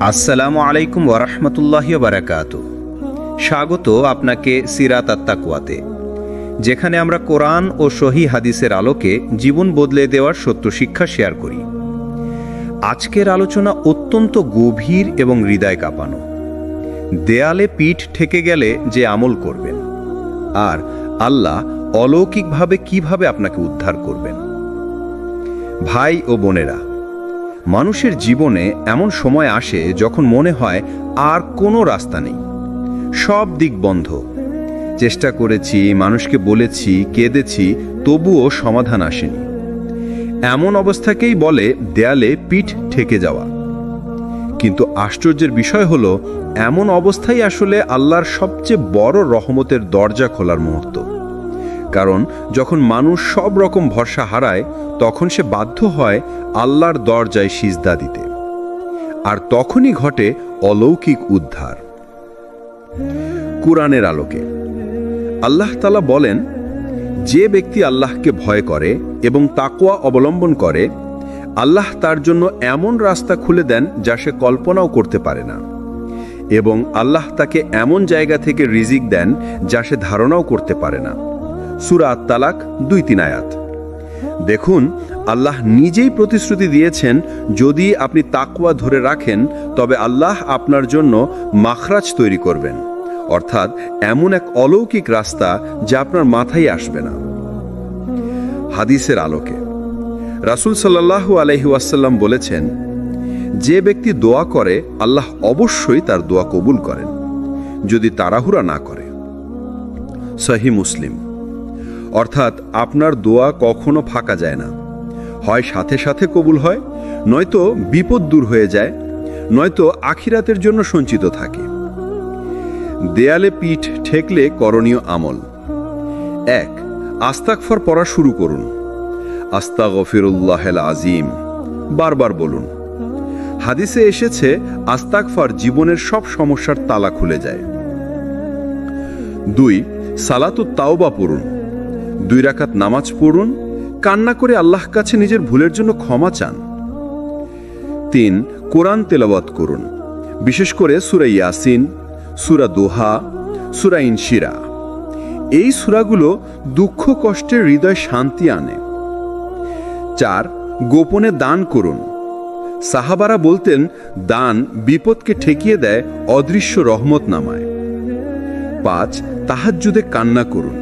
আসসালামু আলাইকুম ওয়া রাহমাতুল্লাহি ওয়া বারাকাতুহু। স্বাগত আপনাকে সিরাত আত-তাকওয়াতে, যেখানে আমরা কোরআন ও সহিহ হাদিসের আলোকে জীবন বদলে দেওয়ার সত্য শিক্ষা শেয়ার করি। আজকের আলোচনা অত্যন্ত গভীর এবং হৃদয় কাঁপানো। দেয়ালে পিঠ ঠেকে গেলে যে আমল করবেন, আর আল্লাহ অলৌকিকভাবে কিভাবে আপনাকে উদ্ধার করবেন। ভাই ও বোনেরা, মানুষের জীবনে এমন সময় আসে যখন মনে হয় আর কোনো রাস্তা নেই, সব দিক বন্ধ। চেষ্টা করেছি, মানুষকে বলেছি, কেঁদেছি, তবুও সমাধান আসেনি। এমন অবস্থাকেই বলে দেয়ালে পিঠ ঠেকে যাওয়া। কিন্তু আশ্চর্যের বিষয় হলো, এমন অবস্থাই আসলে আল্লাহর সবচেয়ে বড় রহমতের দরজা খোলার মুহূর্ত। কারণ যখন মানুষ সব রকম ভরসা হারায়, তখন সে বাধ্য হয় আল্লাহর দরজায় সিজদা দিতে, আর তখনই ঘটে অলৌকিক উদ্ধার। কুরআনের আলোকে আল্লাহ তাআলা বলেন, যে ব্যক্তি আল্লাহকে ভয় করে এবং তাকওয়া অবলম্বন করে, আল্লাহ তার জন্য এমন রাস্তা খুলে দেন যা সে কল্পনাও করতে পারে না, এবং আল্লাহ তাকে এমন জায়গা থেকে রিজিক দেন যা সে ধারণাও করতে পারে না। সূরা আত-তালাক ২-৩ আয়াত। দেখুন, আল্লাহ নিজেই প্রতিশ্রুতি দিয়েছেন, যদি আপনি তাকওয়া ধরে রাখেন তবে আল্লাহ আপনার জন্য মাখরাজ তৈরি করবেন, অর্থাৎ এমন এক অলৌকিক রাস্তা যা আপনার মাথায় আসবে না। হাদিসের আলোকে রাসূল সাল্লাল্লাহু আলাইহি ওয়াসাল্লাম বলেছেন, যে ব্যক্তি দোয়া করে আল্লাহ অবশ্যই তার দোয়া কবুল করেন, যদি তাড়াহুড়া না করে। সহিহ মুসলিম। অর্থাৎ আপনার দোয়া কখনো ফাঁকা যায় না, হয় সাথে সাথে কবুল হয়, নয়তো বিপদ দূর হয়ে যায়, নয়তো আখিরাতের জন্য সঞ্চিত থাকে। দেয়ালে পিঠ ঠেকলে করণীয় আমল: ১. আস্তাগফার পড়া শুরু করুন। আস্তাগফিরুল্লাহিল আযীম বারবার বলুন। হাদিসে এসেছে, আস্তাগফার জীবনের সব সমস্যার তালা খুলে যায়। ২. সালাতুত তাওবা পড়ুন। ২ রাকাত নামাজ পড়ুন, কান্না করে আল্লাহর কাছে নিজের ভুলের জন্য ক্ষমা চান। ৩. কোরআন তেলাওয়াত করুন, বিশেষ করে সূরা ইয়াসিন, সূরা দোহা, সূরা ইনশিরা। এই সূরাগুলো দুঃখ কষ্টের হৃদয় শান্তি আনে। ৪. গোপনে দান করুন। সাহাবারা বলতেন, দান বিপদকে ঠেকিয়ে দেয়, অদৃশ্য রহমত নামায়। ৫. তাহাজ্জুদে কান্না করুন।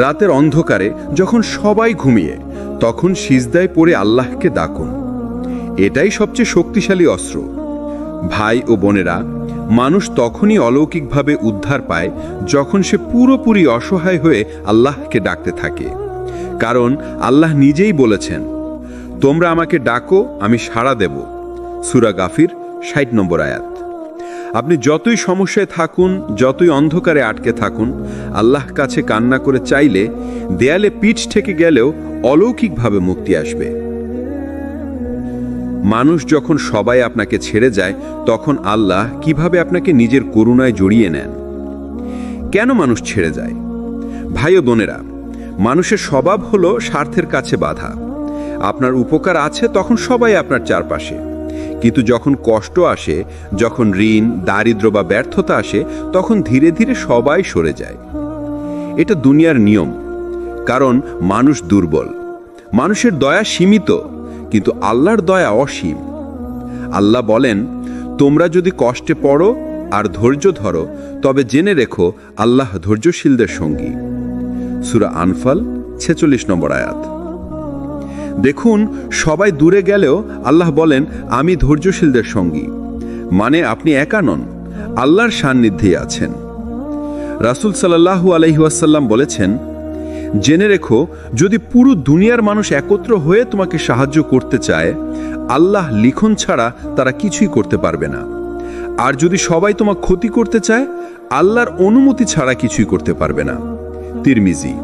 রাতের অন্ধকারে যখন সবাই ঘুমিয়ে, তখন সিজদায় পড়ে আল্লাহকে ডাকুন। এটাই সবচেয়ে শক্তিশালী অস্ত্র। ভাই ও বোনেরা, মানুষ তখনই অলৌকিকভাবে উদ্ধার পায় যখন সে পুরোপুরি অসহায় হয়ে আল্লাহকে ডাকতে থাকে। কারণ আল্লাহ নিজেই বলেছেন, তোমরা আমাকে ডাকো, আমি সাড়া দেব। সূরা গাফির ৬০ নম্বর আয়াত। আপনি যতই সমস্যায় থাকুন, যতই অন্ধকারে আটকে থাকুন, আল্লাহর কাছে কান্না করে চাইলে দেয়ালে পিঠ ঠেকে গেলেও অলৌকিকভাবে মুক্তি আসবে। মানুষ যখন সবাই আপনাকে ছেড়ে যায়, তখন আল্লাহ কিভাবে আপনাকে নিজের করুণায় জড়িয়ে নেন। কেন মানুষ ছেড়ে যায়? ভাই ও বোনেরা, মানুষের স্বভাব হলো স্বার্থের কাছে বাধা। আপনার উপকার আছে তখন সবাই আপনার চারপাশে, কিন্তু যখন কষ্ট আসে, যখন ঋণ, দারিদ্র্য বা ব্যর্থতা আসে, তখন ধীরে ধীরে সবাই সরে যায়। এটা দুনিয়ার নিয়ম, কারণ মানুষ দুর্বল। মানুষের দয়া সীমিত, কিন্তু আল্লাহর দয়া অসীম। আল্লাহ বলেন, তোমরা যদি কষ্টে পড়ো আর ধৈর্য ধরো, তবে জেনে রেখো আল্লাহ ধৈর্যশীলদের সঙ্গী। সূরা আনফাল ৪৬ নম্বর আয়াত। দেখুন, সবাই দূরে গেলেও আল্লাহ বলেন, আমি ধৈর্যশীলদের সঙ্গী। মানে আপনি একা নন, আল্লাহর সান্নিধ্যে আছেন। রাসূল সাল্লাল্লাহু আলাইহি ওয়াসাল্লাম বলেছেন, জেনে রেখো, যদি পুরো দুনিয়ার মানুষ একত্র হয়ে তোমাকে সাহায্য করতে চায়, আল্লাহ লিখন ছাড়া তারা কিছুই করতে পারবে না। আর যদি সবাই তোমার ক্ষতি করতে চায়, আল্লাহর অনুমতি ছাড়া কিছুই করতে পারবে না। তিরমিজি।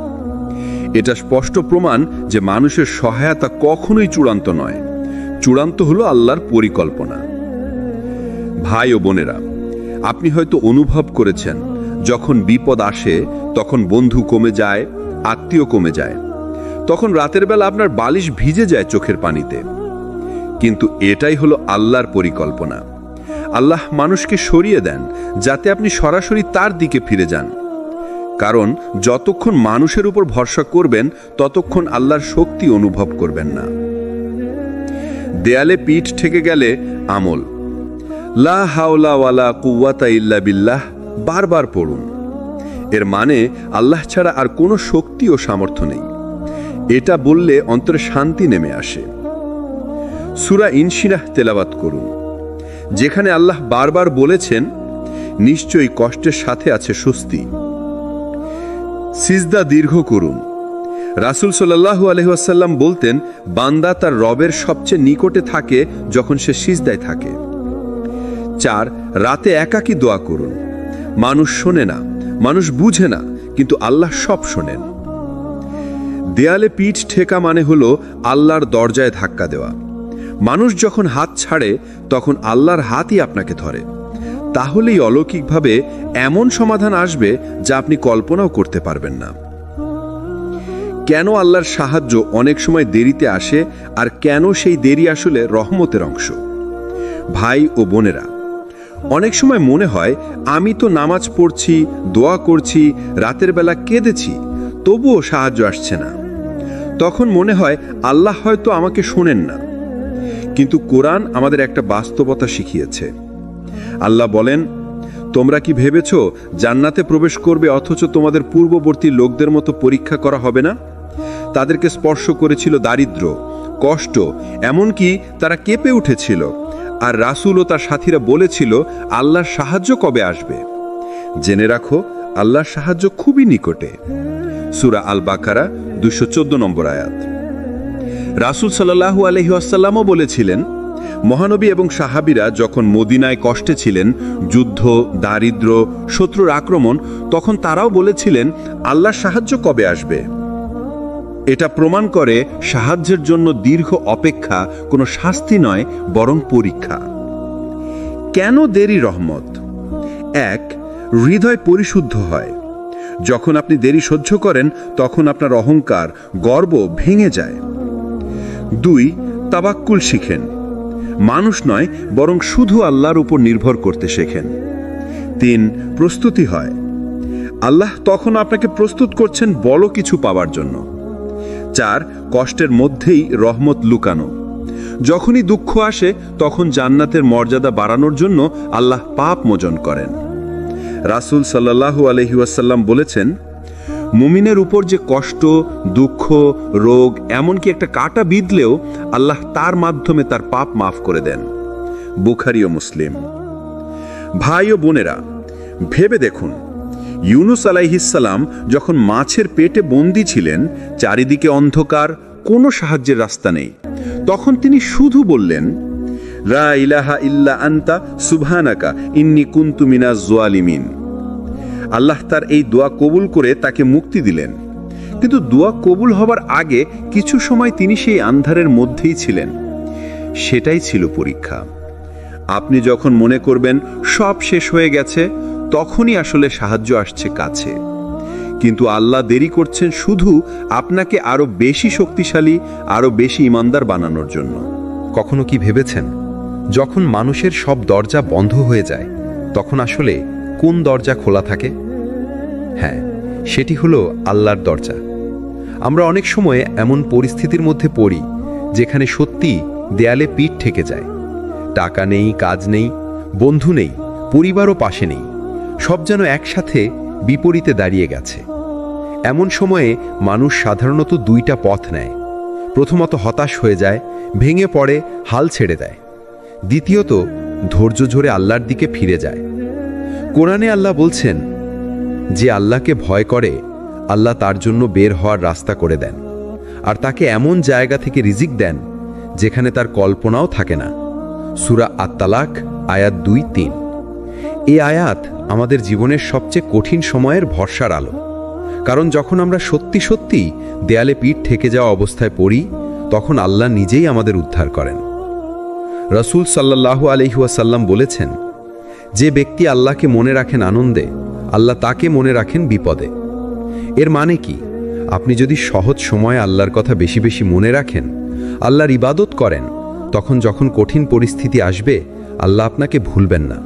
এটা স্পষ্ট প্রমাণ যে মানুষের সহায়তা কখনোই চূড়ান্ত নয়, চূড়ান্ত হলো আল্লাহর পরিকল্পনা। ভাই ও বোনেরা, আপনি হয়তো অনুভব করেছেন, যখন বিপদ আসে তখন বন্ধু কমে যায়, আত্মীয় কমে যায়। তখন রাতের বেলা আপনার বালিশ ভিজে যায় চোখের পানিতে। কিন্তু এটাই হলো আল্লাহর পরিকল্পনা। আল্লাহ মানুষকে সরিয়ে দেন যাতে আপনি সরাসরি তার দিকে ফিরে যান। কারণ যতক্ষণ মানুষের উপর ভরসা করবেন ততক্ষণ আল্লাহর শক্তি অনুভব করবেন না। দেয়ালে পিঠ ঠেকে গেলে আমল, লা হাওলা ওয়ালা কুওয়াতা ইল্লা বিল্লাহ বারবার পড়ুন। এর মানে আল্লাহ ছাড়া আর কোনো শক্তি ও সামর্থ্য নেই। এটা বললে অন্তরে শান্তি নেমে আসে। সূরা ইনশিরাহ তেলাওয়াত করুন, যেখানে আল্লাহ বারবার বলেছেন নিশ্চয়ই কষ্টের সাথে আছে স্বস্তি। সিজদা দীর্ঘ করুন। রাসূল সাল্লাল্লাহু আলাইহি ওয়াসাল্লাম বলতেন, বান্দা তার রবের সবচেয়ে নিকটে থাকে যখন সে সিজদায় থাকে। 4, রাতে একাকী দোয়া করুন। মানুষ শোনে না, মানুষ বুঝে না, কিন্তু আল্লাহ সব শোনেন। দেয়ালে পিঠ ঠেকা মানে হলো আল্লাহর দরজায় ধাক্কা দেওয়া। মানুষ যখন হাত ছাড়ে তখন আল্লাহর হাতই আপনাকে ধরে। তাহলেই অলৌকিকভাবে এমন সমাধান আসবে যা আপনি কল্পনাও করতে পারবেন না। কেন আল্লাহর সাহায্য অনেক সময় দেরিতে আসে, আর কেন সেই দেরি আসলে রহমতের অংশ? ভাই ও বোনেরা, অনেক সময় মনে হয় আমি তো নামাজ পড়ছি, দোয়া করছি, রাতের বেলা কেঁদেছি, তবুও সাহায্য আসছে না। তখন মনে হয় আল্লাহ হয়তো আমাকে শোনেন না। কিন্তু কোরআন আমাদের একটা বাস্তবতা শিখিয়েছে। আল্লাহ বলেন, তোমরা কি ভেবেছ জান্নাতে প্রবেশ করবে অথচ তোমাদের পূর্ববর্তী লোকদের মতো পরীক্ষা করা হবে না? তাদেরকে স্পর্শ করেছিল দারিদ্র্য, কষ্ট, এমনকি তারা কেঁপে উঠেছিল। আর রাসূল ও তার সাথীরা বলেছিল, আল্লাহর সাহায্য কবে আসবে? জেনে রাখো, আল্লাহর সাহায্য খুবই নিকটে। সূরা আল বাকারা 214 নম্বর আয়াত। রাসূল সাল্লাল্লাহু আলাইহি ওয়াসাল্লামও বলেছিলেন, মহানবী এবং সাহাবীরা যখন মদিনায় কষ্টে ছিলেন, যুদ্ধ, দারিদ্র্য, শত্রুর আক্রমণ, তখন তারাও বলেছিলেন, আল্লাহর সাহায্য কবে আসবে? এটা প্রমাণ করে সাহায্যের জন্য দীর্ঘ অপেক্ষা কোনো শাস্তি নয়, বরং পরীক্ষা। কেন দেরি রহমত? 1, হৃদয় পরিশুদ্ধ হয়। যখন আপনি দেরি সহ্য করেন তখন আপনার অহংকার, গর্ব ভেঙে যায়। 2, তাওয়াক্কুল শিখেন। মানুষ নয়, বরং শুধু আল্লাহর উপর নির্ভর করতে শেখেন। 3, প্রস্তুতি হয়। আল্লাহ তখন আপনাকে প্রস্তুত করছেন বড় কিছু পাওয়ার জন্য। 4, কষ্টের মধ্যেই রহমত লুকানো। যখনই দুঃখ আসে তখন জান্নাতের মর্যাদা বাড়ানোর জন্য আল্লাহ পাপ মোচন করেন। রাসূল সাল্লাল্লাহু আলাইহি ওয়াসাল্লাম বলেছেন, মুমিনের উপর যে কষ্ট, দুঃখ, রোগ, এমনকি একটা কাঁটা বিঁধলেও আল্লাহ তার মাধ্যমে তার পাপ মাফ করে দেন। বুখারী ও মুসলিম। ভাই ও বোনেরা, ভেবে দেখুন, ইউনুস আলাইহিস সালাম যখন মাছের পেটে বন্দী ছিলেন, চারিদিকে অন্ধকার, কোনো সাহায্যের রাস্তা নেই, তখন তিনি শুধু বললেন, লা ইলাহা ইল্লা আনতা সুবহানাকা ইন্নী কুনতু মিনাজ জালিমিন। আল্লাহ তার এই দোয়া কবুল করে তাকে মুক্তি দিলেন। কিন্তু দোয়া কবুল হবার আগে কিছু সময় তিনি সেই আন্ধারের মধ্যেই ছিলেন। সেটাই ছিল পরীক্ষা। আপনি যখন মনে করবেন সব শেষ হয়ে গেছে, তখনই আসলে সাহায্য আসছে কাছে। কিন্তু আল্লাহ দেরি করছেন শুধু আপনাকে আরো বেশি শক্তিশালী, আরো বেশি ঈমানদার বানানোর জন্য। কখনো কি ভেবেছেন, যখন মানুষের সব দরজা বন্ধ হয়ে যায় তখন আসলে কোন দরজা খোলা থাকে? হ্যাঁ, সেটি হলো আল্লাহর দরজা। আমরা অনেক সময় এমন পরিস্থিতির মধ্যে পড়ি যেখানে সত্যি দেয়ালে পিঠ ঠেকে যায়। টাকা নেই, কাজ নেই, বন্ধু নেই, পরিবারও পাশে নেই, সব যেন একসাথে বিপরীতে দাঁড়িয়ে গেছে। এমন সময়ে মানুষ সাধারণত দুইটা পথ নেয়। প্রথমত হতাশ হয়ে যায়, ভেঙে পড়ে, হাল ছেড়ে দেয়। দ্বিতীয়ত ধৈর্য ধরে আল্লাহর দিকে ফিরে যায়। কোরআনে আল্লাহ বলছেন, যে আল্লাহকে ভয় করে আল্লাহ তার জন্য বের হওয়ার রাস্তা করে দেন, আর তাকে এমন জায়গা থেকে রিজিক দেন যেখানে তার কল্পনাও থাকে না। সূরা আত-তালাক আয়াত 2-3। এই আয়াত আমাদের জীবনের সবচেয়ে কঠিন সময়ের ভরসার আলো। কারণ যখন আমরা সত্যি সত্যি দেয়ালে পিঠ ঠেকে যাওয়া অবস্থায় পড়ি, তখন আল্লাহ নিজেই আমাদের উদ্ধার করেন। রাসূল সাল্লাল্লাহু আলাইহি ওয়াসাল্লাম বলেছেন, যে ব্যক্তি আল্লাহকে মনে রাখেন আনন্দে, আল্লাহ তাকে মনে রাখেন বিপদে। এর মানে কি? আপনি যদি সহজ সময়ে আল্লাহর কথা বেশি বেশি মনে রাখেন, আল্লাহর ইবাদত করেন, তখন যখন কঠিন পরিস্থিতি আসবে আল্লাহ আপনাকে ভুলবেন না।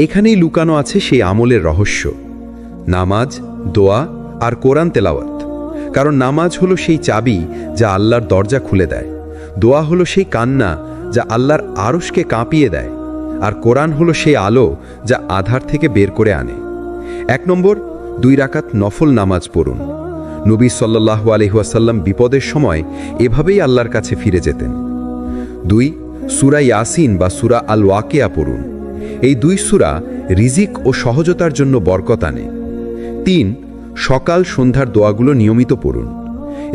এখানেই লুকানো আছে সেই আমলের রহস্য, নামাজ, দোয়া আর কোরআন তেলাওয়াত। কারণ নামাজ হলো সেই চাবি যা আল্লাহর দরজা খুলে দেয়, দোয়া হলো সেই কান্না যা আল্লাহর আরশকে কাঁপিয়ে দেয়, আর কোরআন হলো সেই আলো যা আধার থেকে বের করে আনে। 1 নম্বর, 2 রাকাত নফল নামাজ পড়ুন। নবী সাল্লাল্লাহু আলাইহি ওয়াসাল্লাম বিপদের সময় এভাবেই আল্লাহর কাছে ফিরে যেতেন। 2, সূরা ইয়াসিন বা সূরা আল ওয়াকিয়া পড়ুন। এই 2 সূরা রিজিক ও সহজতার জন্য বরকত আনে। 3, সকাল সন্ধ্যার দোয়াগুলো নিয়মিত পড়ুন।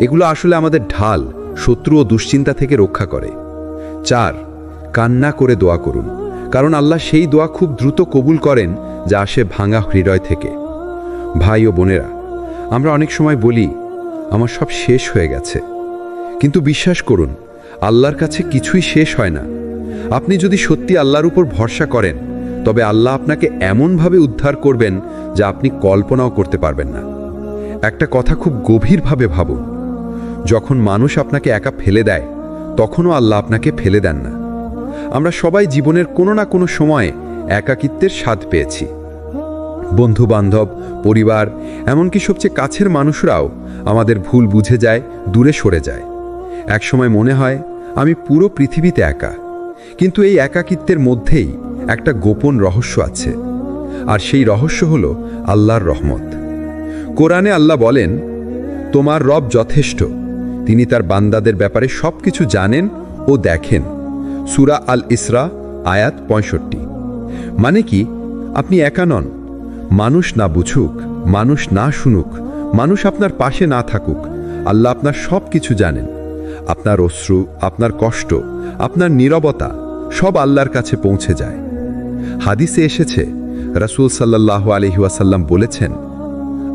এগুলো আসলে আমাদের ঢাল, শত্রু ও দুশ্চিন্তা থেকে রক্ষা করে। 4, কান্না করে দোয়া করুন, কারণ আল্লাহ সেই দোয়া খুব দ্রুত কবুল করেন যা আসে ভাঙা হৃদয় থেকে। ভাই ও বোনেরা, আমরা অনেক সময় বলি আমার সব শেষ হয়ে গেছে, কিন্তু বিশ্বাস করুন আল্লাহর কাছে কিছুই শেষ হয় না। আপনি যদি সত্যি আল্লাহর উপর ভরসা করেন তবে আল্লাহ আপনাকে এমনভাবে উদ্ধার করবেন যা আপনি কল্পনাও করতে পারবেন না। একটা কথা খুব গভীরভাবে ভাবুন, যখন মানুষ আপনাকে একা ফেলে দেয় তখনও আল্লাহ আপনাকে ফেলে দেন না। আমরা সবাই জীবনের কোনো না কোনো সময়ে একাকিত্বের স্বাদ পেয়েছি। বন্ধু বান্ধব, পরিবার, এমনকি সবচেয়ে কাছের মানুষরাও আমাদের ভুল বুঝে যায়, দূরে সরে যায়। একসময় মনে হয় আমি পুরো পৃথিবীতে একা, কিন্তু এই একাকিত্বের মধ্যেই একটা গোপন রহস্য আছে, আর সেই রহস্য হলো আল্লাহর রহমত। কোরআনে আল্লাহ বলেন, তোমার রব যথেষ্ট, তিনি তার বান্দাদের ব্যাপারে সবকিছু জানেন ও দেখেন। সূরা আল ইসরা আয়াত 65। মানে কি, আপনি একা নন। মানুষ না বুঝুক, মানুষ না শুনুক, মানুষ আপনার পাশে না থাকুক, আল্লাহ আপনার সব কিছু জানেন। আপনার অশ্রু, আপনার কষ্ট, আপনার নীরবতা সব আল্লাহর কাছে পৌঁছে যায়। হাদিসে এসেছে, রাসূল সাল্লাল্লাহু আলাইহি ওয়াসাল্লাম বলেছেন,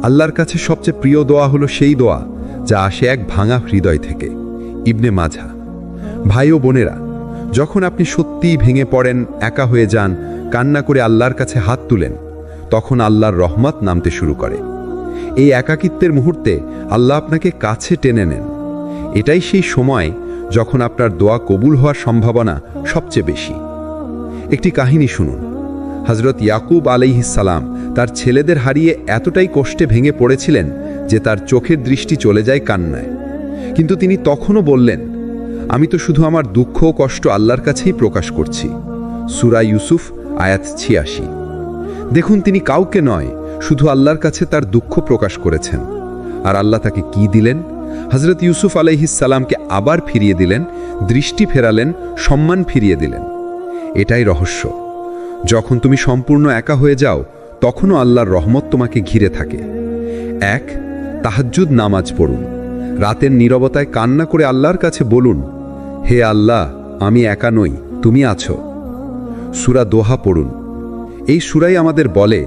আল্লাহর কাছে সবচেয়ে প্রিয় দোয়া হলো সেই দোয়া যা আসে এক ভাঙা হৃদয় থেকে। ইবনে মাঝা। ভাই ও বোনেরা, যখন আপনি সত্যিই ভেঙে পড়েন, একা হয়ে যান, কান্না করে আল্লাহর কাছে হাত তুলেন, তখন আল্লাহর রহমত নামতে শুরু করে। এই একাকিত্বের মুহূর্তে আল্লাহ আপনাকে কাছে টেনে নেন। এটাই সেই সময় যখন আপনার দোয়া কবুল হওয়ার সম্ভাবনা সবচেয়ে বেশি। একটি কাহিনী শুনুন। হযরত ইয়াকুব আলাইহিস সালাম তার ছেলেদের হারিয়ে এতটাই কষ্টে ভেঙে পড়েছিলেন যে তার চোখের দৃষ্টি চলে যায় কান্নায়। কিন্তু তিনি তখনও বললেন, আমি তো শুধু আমার দুঃখ ও কষ্ট আল্লাহর কাছেই প্রকাশ করছি। সূরা ইউসুফ আয়াত 86। দেখুন, তিনি কাউকে নয়, শুধু আল্লাহর কাছে তার দুঃখ প্রকাশ করেছেন। আর আল্লাহ তাকে কি দিলেন? হযরত ইউসুফ আলাইহিস সালামকে আবার ফিরিয়ে দিলেন, দৃষ্টি ফেরালেন, সম্মান ফিরিয়ে দিলেন। এটাই রহস্য। যখন তুমি সম্পূর্ণ একা হয়ে যাও তখনও আল্লাহর রহমত তোমাকে ঘিরে থাকে। 1, তাহাজ্জুদ নামাজ পড়ুন। রাতের নীরবতায় কান্না করে আল্লাহর কাছে বলুন, হে আল্লাহ, আমি একা নই, তুমি আছো। সূরা দোহা পড়ুন। এই সূরাই আমাদের বলে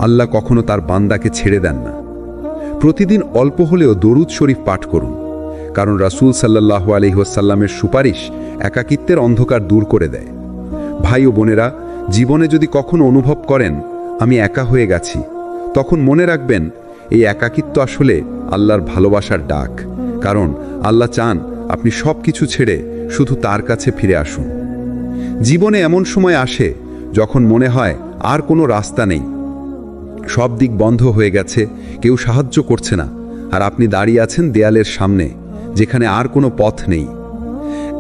আল্লাহ কখনো তার বান্দাকে ছেড়ে দেন না। প্রতিদিন অল্প হলেও দরুদ শরীফ পাঠ করুন, কারণ রাসূল সাল্লাল্লাহু আলাইহি ওয়াসাল্লামের সুপারিশ একাকিত্বের অন্ধকার দূর করে দেয়। ভাই ও বোনেরা, জীবনে যদি কখনো অনুভব করেন আমি একা হয়ে গেছি, তখন মনে রাখবেন এই একাকিত্ব আসলে আল্লাহর ভালোবাসার ডাক। কারণ আল্লাহ চান আপনি সব কিছু ছেড়ে শুধু তার কাছে ফিরে আসুন। জীবনে এমন সময় আসে যখন মনে হয় আর কোনো রাস্তা নেই, সব দিক বন্ধ হয়ে গেছে, কেউ সাহায্য করছে না, আর আপনি দাঁড়িয়ে আছেন দেয়ালের সামনে, যেখানে আর কোনো পথ নেই।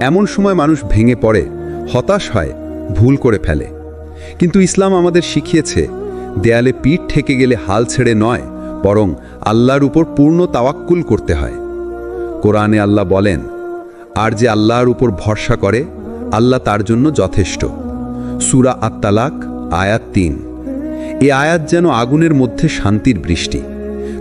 এমন সময় মানুষ ভেঙে পড়ে, হতাশ হয়, ভুল করে ফেলে। কিন্তু ইসলাম আমাদের শিখিয়েছে দেয়ালে পিঠ ঠেকে গেলে হাল ছেড়ে নয়, বরং আল্লাহর উপর পূর্ণ তাওয়াক্কুল করতে হয়। কোরআনে আল্লাহ বলেন, আর যে আল্লাহর উপর ভরসা করে আল্লাহ তার জন্য যথেষ্ট। সূরা আত-তালাক আয়াত 3। এই আয়াত যেন আগুনের মধ্যে শান্তির বৃষ্টি।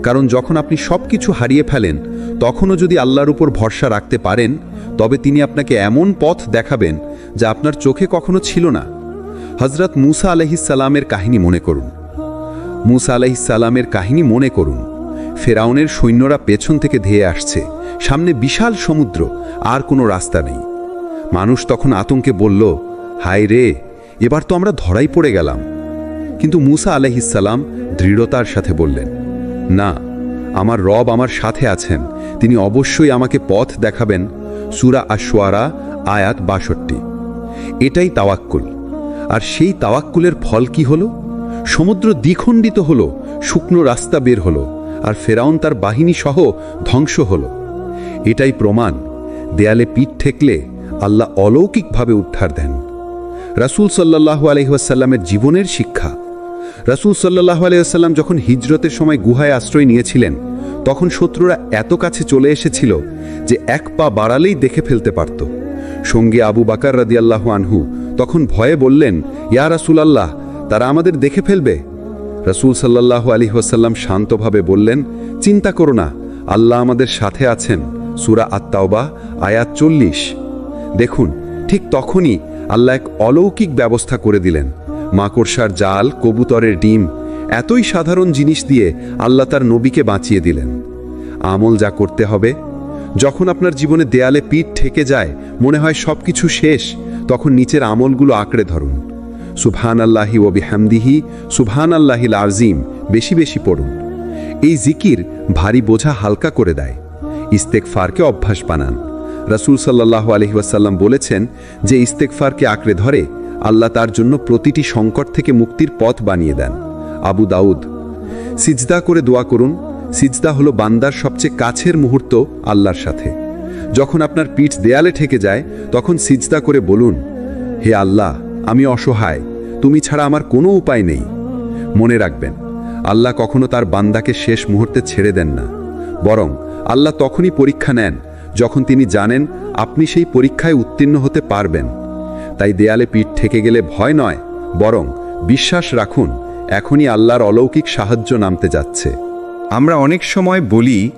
কারণ যখন আপনি সব কিছু হারিয়ে ফেলেন তখনও যদি আল্লাহর উপর ভরসা রাখতে পারেন, তবে তিনি আপনাকে এমন পথ দেখাবেন যা আপনার চোখে কখনো ছিল না। হযরত মূসা আলাইহিস সালামের কাহিনী মনে করুন। মূসা আলাইহিস সালামের কাহিনী মনে করুন। ফেরাউনের সৈন্যরা পেছন থেকে ধেয়ে আসছে, সামনে বিশাল সমুদ্র, আর কোনো রাস্তা নেই। মানুষ তখন আতঙ্কে বলল, হায় রে, এবার তো আমরা ধরাই পড়ে গেলাম। কিন্তু মূসা আলাইহিস সালাম দৃঢ়তার সাথে বললেন, না, আমার রব আমার সাথে আছেন, তিনি অবশ্যই আমাকে পথ দেখাবেন। সূরা আশ-শুআরা আয়াত ৬২। এটাই তাওয়াক্কুল। আর সেই তাওয়াক্কুলের ফল কি হলো? সমুদ্র দ্বিখণ্ডিত হলো, শুকনো রাস্তা বের হলো, আর ফেরাউন তার বাহিনী সহ ধ্বংস হলো। এটাই প্রমাণ, দেয়ালে পিঠ ঠেকলে আল্লাহ অলৌকিকভাবে উদ্ধার দেন। রাসূল সাল্লাল্লাহু আলাইহি ওয়াসাল্লামের জীবনের শিক্ষা। রাসূল সাল্লাল্লাহু আলাইহি ওয়াসাল্লাম যখন হিজরতের সময় গুহায় আশ্রয় নিয়েছিলেন, তখন শত্রুরা এত কাছে চলে এসেছিল যে এক পা বাড়ালেই দেখে ফেলতে পারত। সঙ্গে আবু বকর রাদিয়াল্লাহু আনহু তখন ভয়ে বললেন, ইয়া রাসূলুল্লাহ, তারা আমাদের দেখে ফেলবে। রাসূল সাল্লাল্লাহু আলাইহি ওয়াসাল্লাম শান্তভাবে বললেন, চিন্তা করো না, আল্লাহ আমাদের সাথে আছেন। সূরা আত-তাওবা আয়াত 40। দেখুন, ঠিক তখনই আল্লাহ এক অলৌকিক ব্যবস্থা করে দিলেন। মাকড়সার জাল, কবুতরের ডিম, এতই সাধারণ জিনিস দিয়ে আল্লাহ তার নবীকে বাঁচিয়ে দিলেন। আমল যা করতে হবে, যখন আপনার জীবনে দেয়ালে পিঠ ঠেকে যায়, মনে হয় সবকিছু শেষ, তখন নিচের আমলগুলো আঁকড়ে ধরুন। সুবহানাল্লাহি ওয়া বিহামদিহি, সুবহানাল্লাহিল আযীম বেশি বেশি পড়ুন। এই জিকির ভারী বোঝা হালকা করে দেয়। ইস্তেগফারকে অভ্যাস বানান। রাসূল সাল্লাল্লাহু আলাইহি ওয়াসাল্লাম বলেছেন, যে ইস্তেগফারকে আঁকড়ে ধরে, আল্লাহ তার জন্য প্রতিটি সংকট থেকে মুক্তির পথ বানিয়ে দেন। আবু দাউদ। সিজদা করে দোয়া করুন। সিজদা হলো বান্দার সবচেয়ে কাছের মুহূর্ত আল্লাহর সাথে। যখন আপনার পিঠ দেয়ালে ঠেকে যায়, তখন সিজদা করে বলুন, হে আল্লাহ, আমি অসহায়, তুমি ছাড়া আমার কোনো উপায় নেই। মনে রাখবেন, আল্লাহ কখনো তার বান্দাকে শেষ মুহূর্তে ছেড়ে দেন না, বরং আল্লাহ তখনই পরীক্ষা নেন যখন তিনি জানেন আপনি সেই পরীক্ষায় উত্তীর্ণ হতে পারবেন। তাই দেয়ালে পিঠ ঠেকে গেলে ভয় নয়, বরং বিশ্বাস রাখুন, এখনই আল্লাহর অলৌকিক সাহায্য নামতে যাচ্ছে। আমরা অনেক সময় বলি,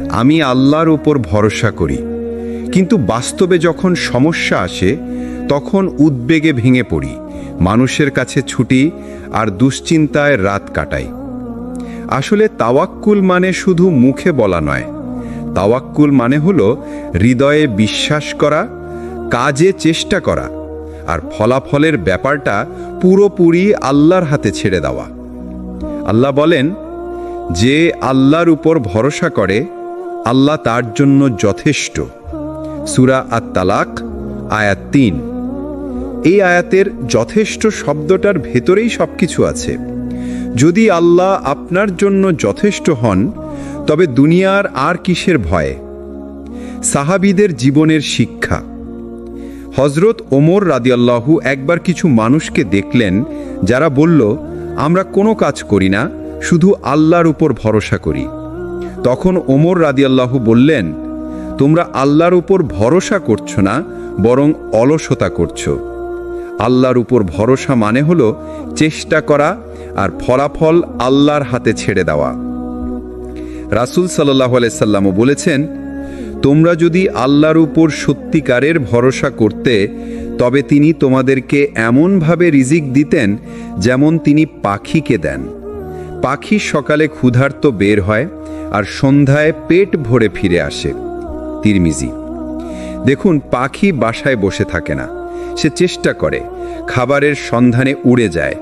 আমি আল্লাহর উপর ভরসা করি, কিন্তু বাস্তবে যখন সমস্যা আসে তখন উদ্বেগে ভেঙে পড়ি, মানুষের কাছে ছুটি আর দুশ্চিন্তায় রাত কাটাই। আসলে তাওয়াক্কুল মানে শুধু মুখে বলা নয়। তাওয়াক্কুল মানে হলো হৃদয়ে বিশ্বাস করা, কাজে চেষ্টা করা, আর ফলাফলের ব্যাপারটা পুরোপুরি আল্লাহর হাতে ছেড়ে দেওয়া। আল্লাহ বলেন, যে আল্লাহর উপর ভরসা করে, আল্লাহ তার জন্য যথেষ্ট। সূরা আত-তালাক আয়াত ৩। এই আয়াতের যথেষ্ট শব্দটার ভেতরেই সবকিছু আছে। যদি আল্লাহ আপনার জন্য যথেষ্ট হন, তবে দুনিয়ার আর কিসের ভয়? সাহাবীদের জীবনের শিক্ষা। হযরত ওমর রাদিয়াল্লাহু একবার কিছু মানুষকে দেখলেন যারা বলল, আমরা কোনো কাজ করি না, শুধু আল্লাহর উপর ভরসা করি। তখন ওমর রাদিয়াল্লাহু বললেন, তোমরা আল্লাহর উপর ভরসা করছো না, বরং অলসতা করছো। আল্লাহর উপর ভরসা মানে হলো চেষ্টা করা আর ফলাফল আল্লাহর হাতে ছেড়ে দেওয়া। রাসূল সাল্লাল্লাহু আলাইহি সাল্লামও বলেছেন, তোমরা যদি আল্লাহর উপর সত্যিকারের ভরসা করতে, তবে তিনি তোমাদেরকে এমনভাবে রিজিক দিতেন যেমন তিনি পাখিকে দেন। পাখি সকালে ক্ষুধার্ত বের হয় আর সন্ধ্যায় পেট ভরে ফিরে আসে। তিরমিজি। দেখুন, পাখি বাসায় বসে থাকে না, সে চেষ্টা করে, খাবারের সন্ধানে উড়ে যায়,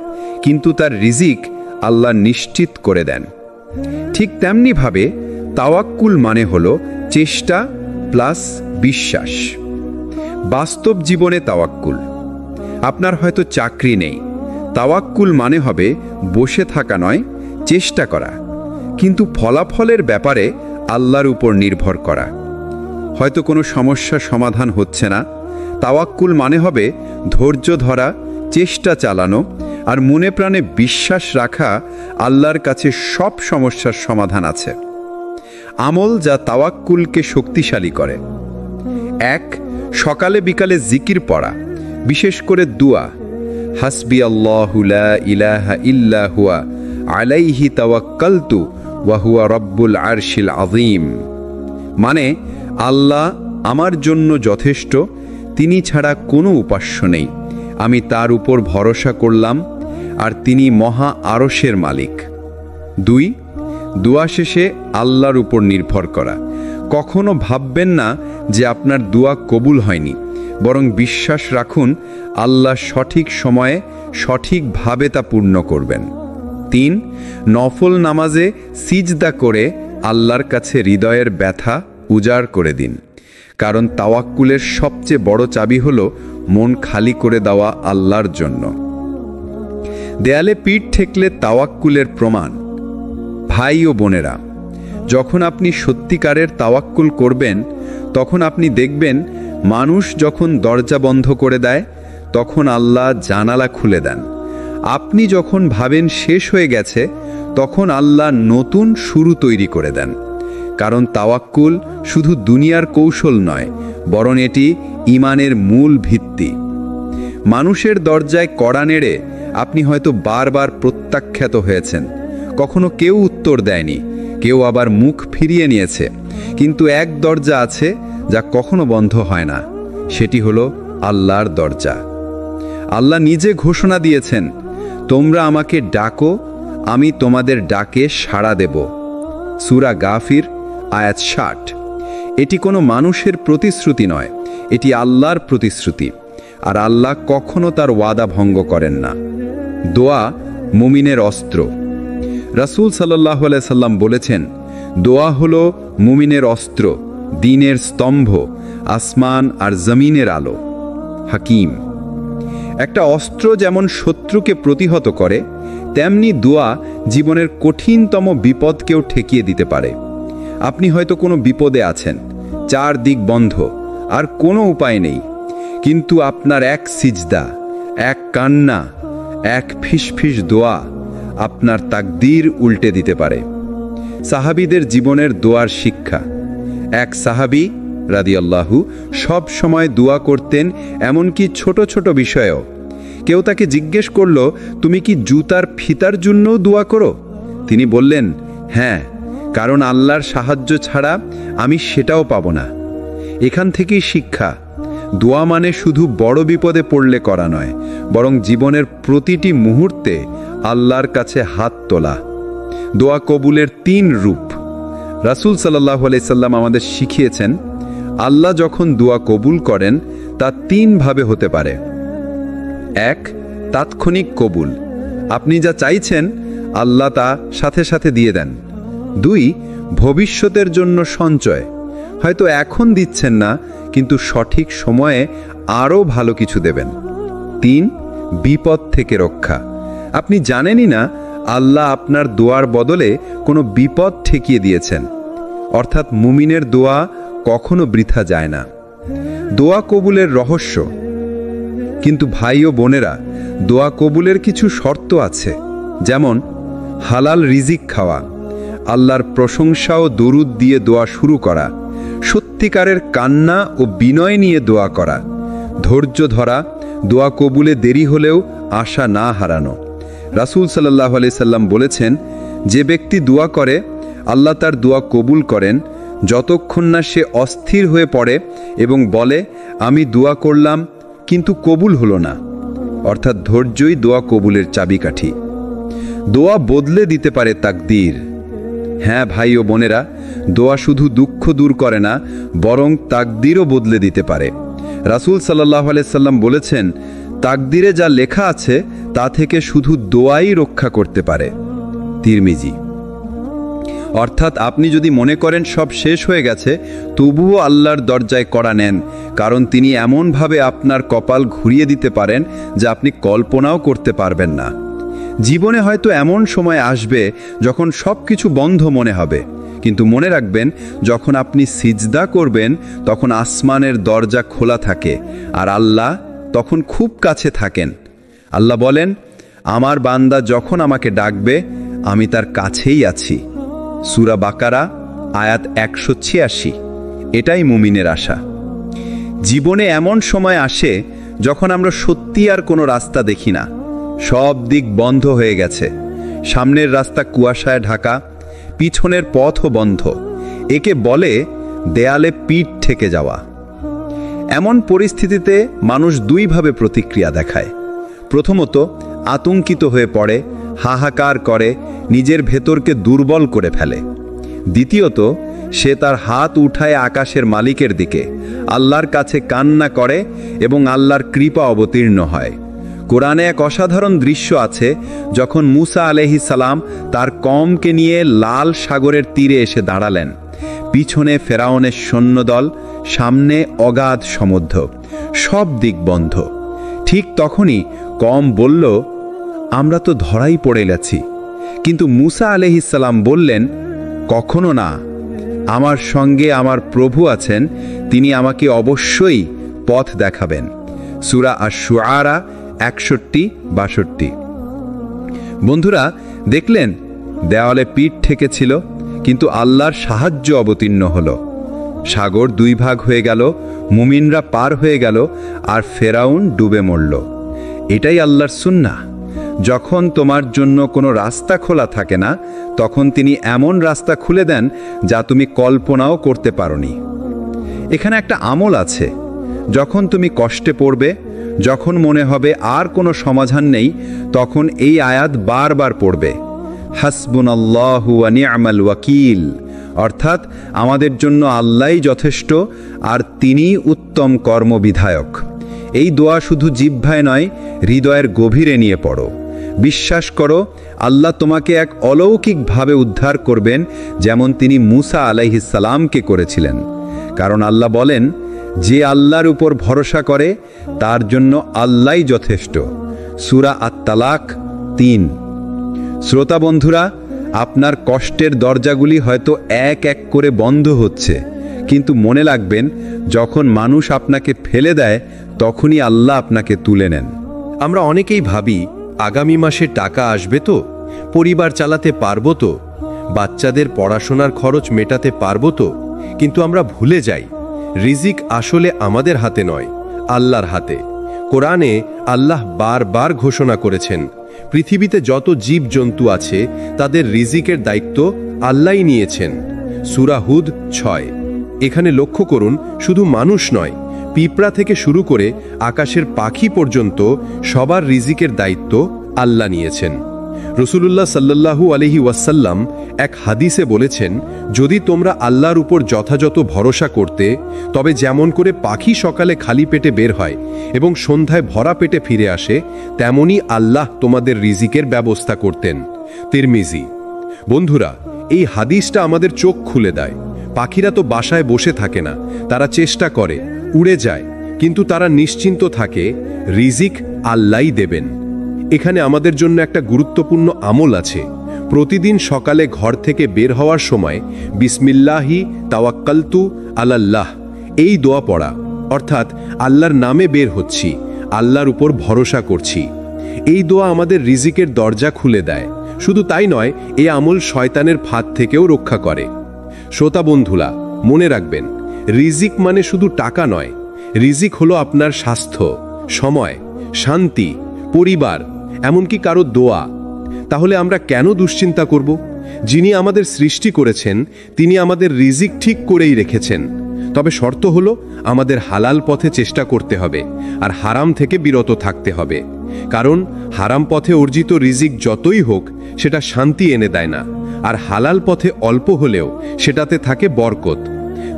কিন্তু তার রিজিক আল্লাহ নিশ্চিত করে দেন। ঠিক তেমনিভাবে তাওয়াক্কুল মানে হলো চেষ্টা প্লাস বিশ্বাস। বাস্তব জীবনে তাওয়াক্কুল। আপনার হয়তো চাকরি নেই, তাওয়াক্কুল মানে হবে বসে থাকা নয়, চেষ্টা করা, কিন্তু ফলাফলের ব্যাপারে আল্লাহর উপর নির্ভর করা। হয়তো কোনো সমস্যা সমাধান হচ্ছে না, তাওয়াক্কুল মানে হবে ধৈর্য ধরা, চেষ্টা চালানো আর মনে প্রাণে বিশ্বাস রাখা আল্লাহর কাছে সব সমস্যার সমাধান আছে। আমল যা তাওয়াক্কুলকে শক্তিশালী করে। ১. সকালে বিকালে জিকির পড়া, বিশেষ করে দুয়া, হাসবি আল্লাহু লা ইলাহা ইল্লা হুয়া আলাইহি তাওয়াক্কালতু ওয়া হুয়া রব্বুল আরশিল আযীম। মানে, আল্লাহ আমার জন্য যথেষ্ট, তিনি ছাড়া কোনো উপাস্য নেই, আমি তার উপর ভরসা করলাম, আর তিনি মহা আরশের মালিক। ২. দোয়া শেষে আল্লাহর উপর নির্ভর করা। কখনো ভাববেন না যে আপনার দোয়া কবুল হয়নি, বরং বিশ্বাস রাখুন আল্লাহ সঠিক সময়ে সঠিকভাবে তা পূর্ণ করবেন। ৩. নফল নামাজে সিজদা করে আল্লাহর কাছে হৃদয়ের ব্যথা উজাড় করে দিন। কারণ তাওয়াক্কুলের সবচেয়ে বড় চাবি হলো মন খালি করে দেওয়া আল্লাহর জন্য। দেয়ালে পিঠ ঠেকলে তাওয়াক্কুলের প্রমাণ। ভাই ও বোনেরা, যখন আপনি সত্যিকারের তাওয়াক্কুল করবেন, তখন আপনি দেখবেন মানুষ যখন দরজা বন্ধ করে দেয়, তখন আল্লাহ জানালা খুলে দেন। আপনি যখন ভাবেন শেষ হয়ে গেছে, তখন আল্লাহ নতুন শুরু তৈরি করে দেন। কারণ তাওয়াক্কুল শুধু দুনিয়ার কৌশল নয়, বরং এটি ঈমানের মূল ভিত্তি। মানুষের দরজায় কড়া নেড়ে আপনি হয়তো বারবার প্রত্যাখ্যাত হয়েছেন। কখনো কেউ উত্তর দেয়নি, কেউ আবার মুখ ফিরিয়ে নিয়েছে, কিন্তু এক দরজা আছে যা কখনো বন্ধ হয় না, সেটি হলো আল্লাহর দরজা। আল্লাহ নিজে ঘোষণা দিয়েছেন, তোমরা আমাকে ডাকো, আমি তোমাদের ডাকে সাড়া দেব। সূরা গাফির আয়াত 60। এটি কোনো মানুষের প্রতিশ্রুতি নয়, এটি আল্লাহর প্রতিশ্রুতি, আর আল্লাহ কখনো তার ওয়াদা ভঙ্গ করেন না। দোয়া মুমিনের অস্ত্র। রাসূল সাল্লাল্লাহু আলাইহি সাল্লাম বলেছেন, দোয়া হলো মুমিনের অস্ত্র, দ্বীনের স্তম্ভ, আসমান আর জমিনের আলো। হাকিম। একটা অস্ত্র যেমন শত্রুকে প্রতিহত করে, তেমনি দোয়া জীবনের কঠিনতম বিপদকেও ঠেকিয়ে দিতে পারে। আপনি হয়তো কোনো বিপদে আছেন, চারদিক বন্ধ, আর কোনো উপায় নেই, কিন্তু আপনার এক সিজদা, এক কান্না, এক ফিসফিস দোয়া আপনার তাকদীর উল্টে দিতে পারে। সাহাবীদের জীবনের দোয়ার শিক্ষা। এক সাহাবী রাদিয়াল্লাহু সব সময় দোয়া করতেন, এমনকি ছোট ছোট বিষয়েও। কেউ তাকে জিজ্ঞেস করল, তুমি কি জুতার ফিতার জন্যও দোয়া করো? তিনি বললেন, হ্যাঁ, কারণ আল্লাহর সাহায্য ছাড়া আমি সেটাও পাবো না। এখান থেকেই শিক্ষা, দোয়া মানে শুধু বড় বিপদে পড়লে করা নয়, বরং জীবনের প্রতিটি মুহূর্তে আল্লাহর কাছে হাত তোলা। দোয়া কবুলের 3 রূপ। রাসূল সাল্লাল্লাহু আলাইহি সাল্লাম আমাদের শিখিয়েছেন, আল্লাহ যখন দোয়া কবুল করেন তা 3 ভাবে হতে পারে। 1. তাৎক্ষণিক কবুল, আপনি যা চাইছেন আল্লাহ তা সাথে সাথে দিয়ে দেন। 2. ভবিষ্যতের জন্য সঞ্চয়, হয়তো এখন দিচ্ছেন না, কিন্তু সঠিক সময়ে আরও ভালো কিছু দেবেন। 3. বিপদ থেকে রক্ষা, আপনি জানেনই না আল্লাহ আপনার দোয়ার বদলে কোনো বিপদ ঠেকিয়ে দিয়েছেন। অর্থাৎ মুমিনের দোয়া কখনো বৃথা যায় না। দোয়া কবুলের রহস্য। কিন্তু ভাই ও বোনেরা, দোয়া কবুলের কিছু শর্ত আছে, যেমন হালাল রিজিক খাওয়া, আল্লাহর প্রশংসা ও দরুদ দিয়ে দোয়া শুরু করা, সত্যিকারের কান্না ও বিনয় নিয়ে দোয়া করা, ধৈর্য ধরা, দোয়া কবুলে দেরি হলেও আশা না হারানো। রাসূল সাল্লাল্লাহু আলাইহি সাল্লাম বলেছেন, যে ব্যক্তি দোয়া করে আল্লাহ তার দোয়া কবুল করেন, যতক্ষণ না সে অস্থির হয়ে পড়ে এবং বলে, আমি দোয়া করলাম কিন্তু কবুল হলো না। অর্থাৎ ধৈর্যই দোয়া কবুলের চাবিকাঠি। দোয়া বদলে দিতে পারে তাকদীর। হ্যাঁ ভাই ও বোনেরা, দোয়া শুধু দুঃখ দূর করে না, বরং তাকদীরও বদলে দিতে পারে। রাসূল সাল্লাল্লাহু আলাইহি সাল্লাম বলেছেন, তাকদীরে যা লেখা আছে তা থেকে শুধু দোয়াই রক্ষা করতে পারে। তিরমিজি। অর্থাৎ আপনি যদি মনে করেন সব শেষ হয়ে গেছে, তবুও আল্লাহর দরজায় কড়া নেন, কারণ তিনি এমনভাবে আপনার কপাল ঘুরিয়ে দিতে পারেন যা আপনি কল্পনাও করতে পারবেন না। জীবনে হয়তো এমন সময় আসবে যখন সব কিছু বন্ধ মনে হবে, কিন্তু মনে রাখবেন, যখন আপনি সিজদা করবেন তখন আসমানের দরজা খোলা থাকে, আর আল্লাহ তখন খুব কাছে থাকেন। আল্লাহ বলেন, আমার বান্দা যখন আমাকে ডাকবে আমি তার কাছেই আছি। সূরা বাকারা আয়াত 186। এটাই মুমিনের আশা। জীবনে এমন সময় আসে যখন আমরা সত্যি আর কোনো রাস্তা দেখি না, সব দিক বন্ধ হয়ে গেছে, সামনের রাস্তা কুয়াশায় ঢাকা, পিছনের পথও বন্ধ। একে বলে দেয়ালে পিঠ ঠেকে যাওয়া। এমন পরিস্থিতিতে মানুষ 2 ভাবে প্রতিক্রিয়া দেখায়। প্রথমত, আতঙ্কিত হয়ে পড়ে, হাহাকার করে, নিজের ভেতরকে দুর্বল করে ফেলে। দ্বিতীয়ত, সে তার হাত উঠায় আকাশের মালিকের দিকে, আল্লাহর কাছে কান্না করে এবং আল্লাহর কৃপা অবতীর্ণ হয়। কোরআনে এক অসাধারণ দৃশ্য আছে, যখন মুসা আলাইহিস সালাম তার কওমকে নিয়ে লাল সাগরের তীরে এসে দাঁড়ালেন। পিছনে ফেরাউনের সৈন্যদল, সামনে অগাধ সমুদ্র, সব দিক বন্ধ। ঠিক তখনই কম বলল, আমরা তো ধরাই পড়ে গেছি। কিন্তু মুসা আলাইহিসসালাম বললেন, কখনো না, আমার সঙ্গে আমার প্রভু আছেন, তিনি আমাকে অবশ্যই পথ দেখাবেন। সূরা আশ-শুআরা 61-62। বন্ধুরা দেখলেন, দেওয়ালে পিঠ ঠেকেছিল, কিন্তু আল্লাহর সাহায্য অবতীর্ণ হলো। সাগর দুই ভাগ হয়ে গেল, মুমিনরা পার হয়ে গেল, আর ফেরাউন ডুবে মরল। এটাই আল্লাহর সুন্নাহ। যখন তোমার জন্য কোনো রাস্তা খোলা থাকে না, তখন তিনি এমন রাস্তা খুলে দেন যা তুমি কল্পনাও করতে পারোনি। এখানে একটা আমল আছে। যখন তুমি কষ্টে পড়বে, যখন মনে হবে আর কোনো সমাধান নেই, তখন এই আয়াত বারবার পড়বে, হাসবুনাল্লাহু ওয়া নি'মাল ওয়াকিল, অর্থাৎ আমাদের জন্য আল্লাহই যথেষ্ট আর তিনিই উত্তম কর্মবিধায়ক। এই দোয়া শুধু জিহ্বায় নয়, হৃদয়ের গভীরে নিয়ে পড়ো। বিশ্বাস করো, আল্লাহ তোমাকে এক অলৌকিকভাবে উদ্ধার করবেন, যেমন তিনি মুসা আলাইহিসসালামকে করেছিলেন। কারণ আল্লাহ বলেন, যে আল্লাহর উপর ভরসা করে তার জন্য আল্লাহই যথেষ্ট। সূরা আত-তালাক ৩। শ্রোতা বন্ধুরা, আপনার কষ্টের দরজাগুলি হয়তো এক এক করে বন্ধ হচ্ছে, কিন্তু মনে রাখবেন, যখন মানুষ আপনাকে ফেলে দেয়, তখনই আল্লাহ আপনাকে তুলে নেন। আমরা অনেকেই ভাবি, আগামী মাসে টাকা আসবে তো, পরিবার চালাতে পারবো তো, বাচ্চাদের পড়াশোনার খরচ মেটাতে পারবো তো। কিন্তু আমরা ভুলে যাই, রিজিক আসলে আমাদের হাতে নয়, আল্লাহর হাতে। কোরআনে আল্লাহ বারবার ঘোষণা করেছেন, পৃথিবীতে যত জীবজন্তু আছে তাদের রিজিকের দায়িত্ব আল্লাহই নিয়েছেন। সূরা হুদ ৬। এখানে লক্ষ্য করুন, শুধু মানুষ নয়, পিঁপড়া থেকে শুরু করে আকাশের পাখি পর্যন্ত সবার রিজিকের দায়িত্ব আল্লাহ নিয়েছেন। রাসূলুল্লাহ সাল্লাল্লাহু আলাইহি ওয়াসাল্লাম এক হাদিসে বলেছেন, যদি তোমরা আল্লাহর উপর যথাযথ ভরসা করতে, তবে যেমন করে পাখি সকালে খালি পেটে বের হয় এবং সন্ধ্যায় ভরা পেটে ফিরে আসে, তেমনি আল্লাহ তোমাদের রিজিকের ব্যবস্থা করতেন। তিরমিজি। বন্ধুরা, এই হাদিসটা আমাদের চোখ খুলে দেয়। পাখিরা তো বাসায় বসে থাকে না, তারা চেষ্টা করে, উড়ে যায়, কিন্তু তারা নিশ্চিন্ত থাকে, রিজিক আল্লাহই দেবেন। এখানে আমাদের জন্য একটা গুরুত্বপূর্ণ আমল আছে। প্রতিদিন সকালে ঘর থেকে বের হওয়ার সময় বিসমিল্লাহি তাওয়াক্কালতু আলাল্লাহ এই দোয়া পড়া, অর্থাৎ আল্লাহর নামে বের হচ্ছি, আল্লাহর উপর ভরসা করছি। এই দোয়া আমাদের রিজিকের দরজা খুলে দেয়। শুধু তাই নয়, এই আমল শয়তানের ফাঁদ থেকেও রক্ষা করে। শ্রোতা বন্ধুরা, মনে রাখবেন, রিজিক মানে শুধু টাকা নয়, রিজিক হলো আপনার স্বাস্থ্য, সময়, শান্তি, পরিবার, এমনকি কারো দোয়া। তাহলে আমরা কেন দুশ্চিন্তা করব? যিনি আমাদের সৃষ্টি করেছেন, তিনি আমাদের রিজিক ঠিক করেই রেখেছেন। তবে শর্ত হলো, আমাদের হালাল পথে চেষ্টা করতে হবে আর হারাম থেকে বিরত থাকতে হবে। কারণ হারাম পথে অর্জিত রিজিক যতই হোক, সেটা শান্তি এনে দেয় না, আর হালাল পথে অল্প হলেও সেটাতে থাকে বরকত।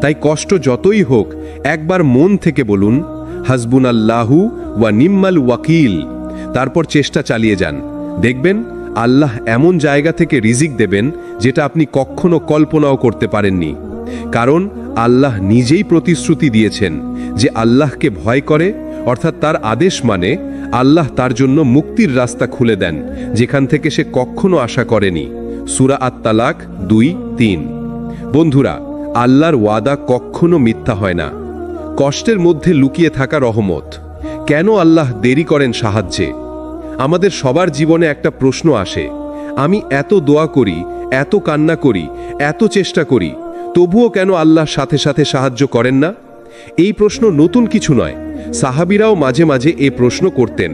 তাই কষ্ট যতই হোক, একবার মন থেকে বলুন, হাসবুনাল্লাহু ওয়া নি'মাল ওয়াকিল। তারপর চেষ্টা চালিয়ে যান। দেখবেন আল্লাহ এমন জায়গা থেকে রিজিক দেবেন যেটা আপনি কখনো কল্পনাও করতে পারেননি। কারণ আল্লাহ নিজেই প্রতিশ্রুতি দিয়েছেন যে আল্লাহকে ভয় করে, অর্থাৎ তার আদেশ মানে, আল্লাহ তার জন্য মুক্তির রাস্তা খুলে দেন যেখান থেকে সে কখনো আশা করেনি। সূরা আত-তালাক ২-৩। বন্ধুরা, আল্লাহর ওয়াদা কখনো মিথ্যা হয় না। কষ্টের মধ্যে লুকিয়ে থাকা রহমত। কেন আল্লাহ দেরি করেন সাহায্যে? আমাদের সবার জীবনে একটা প্রশ্ন আসে, আমি এত দোয়া করি, এত কান্না করি, এত চেষ্টা করি, তবুও কেন আল্লাহ সাথে সাথে সাহায্য করেন না? এই প্রশ্ন নতুন কিছু নয়, সাহাবীরাও মাঝে মাঝে এই প্রশ্ন করতেন।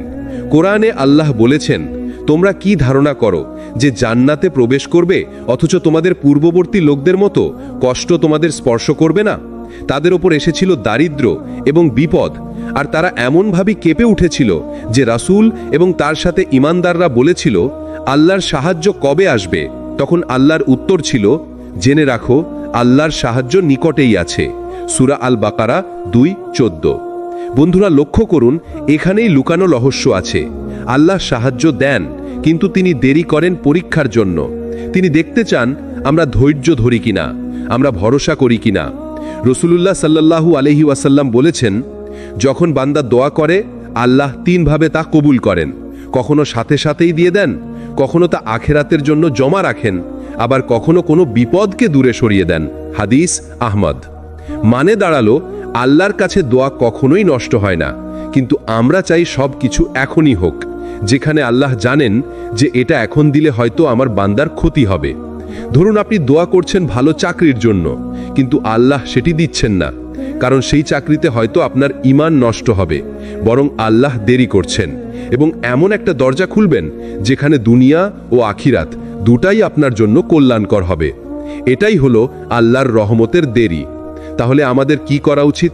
কোরআনে আল্লাহ বলেছেন, তোমরা কি ধারণা করো যে জান্নাতে প্রবেশ করবে, অথচ তোমাদের পূর্ববর্তী লোকদের মতো কষ্ট তোমাদের স্পর্শ করবে না? তাদের ওপর এসেছিল দারিদ্র্য এবং বিপদ, আর তারা এমনভাবে কেঁপে উঠেছিল যে রাসূল এবং তার সাথে ঈমানদাররা বলেছিল, আল্লাহর সাহায্য কবে আসবে? তখন আল্লাহর উত্তর ছিল, জেনে রাখো, আল্লাহর সাহায্য নিকটেই আছে। সূরা আল বাকারা ২:১৪। বন্ধুরা, লক্ষ্য করুন, এখানেই লুকানো রহস্য আছে। আল্লাহ সাহায্য দেন, কিন্তু তিনি দেরি করেন পরীক্ষার জন্য। তিনি দেখতে চান আমরা ধৈর্য ধরি কিনা, আমরা ভরসা করি কিনা। রসুলুল্লাহ সাল্লাল্লাহু আলাইহি ওয়াসাল্লাম বলেছেন, যখন বান্দা দোয়া করে আল্লাহ তিনভাবে তা কবুল করেন। কখনো সাথে সাথেই দিয়ে দেন, কখনো তা আখেরাতের জন্য জমা রাখেন, আবার কখনো কোনো বিপদকে দূরে সরিয়ে দেন। হাদিস আহমদ। মানে দাঁড়ালো, আল্লাহর কাছে দোয়া কখনোই নষ্ট হয় না, কিন্তু আমরা চাই সব কিছু এখনই হোক, যেখানে আল্লাহ জানেন যে এটা এখন দিলে হয়তো আমার বান্দার ক্ষতি হবে। ধরুন আপনি দোয়া করছেন ভালো চাকরির জন্য, কিন্তু আল্লাহ সেটি দিচ্ছেন না, কারণ সেই চাকরিতে হয়তো আপনার ঈমান নষ্ট হবে, বরং আল্লাহ দেরি করছেন এবং এমন একটা দরজা খুলবেন যেখানে দুনিয়া ও আখিরাত দুটাই আপনার জন্য কল্যাণকর হবে। এটাই হলো আল্লাহর রহমতের দেরি। তাহলে আমাদের কি করা উচিত?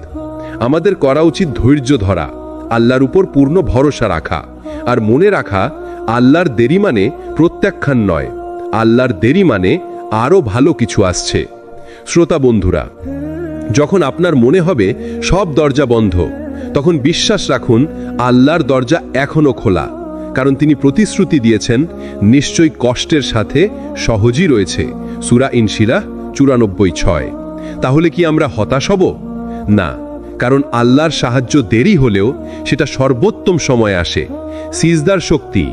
আমাদের করা উচিত ধৈর্য ধরা, আল্লাহর উপর পূর্ণ ভরসা রাখা, আর মনে রাখা আল্লাহর দেরি মানে প্রত্যাখ্যান নয়, আল্লাহর দেরি মানে আরও ভালো কিছু আসছে। শ্রোতা বন্ধুরা, যখন আপনার মনে হবে সব দরজা বন্ধ, তখন বিশ্বাস রাখুন আল্লাহর দরজা এখনো খোলা, কারণ তিনি প্রতিশ্রুতি দিয়েছেন নিশ্চয়ই কষ্টের সাথে সহজই রয়েছে। সূরা ইনশিরাহ 94:6। তাহলে কি আমরা হতাশ হব? না, কারণ আল্লাহর সাহায্য দেরি হলেও সেটা সর্বোত্তম সময় আসে। সিজদার শক্তি,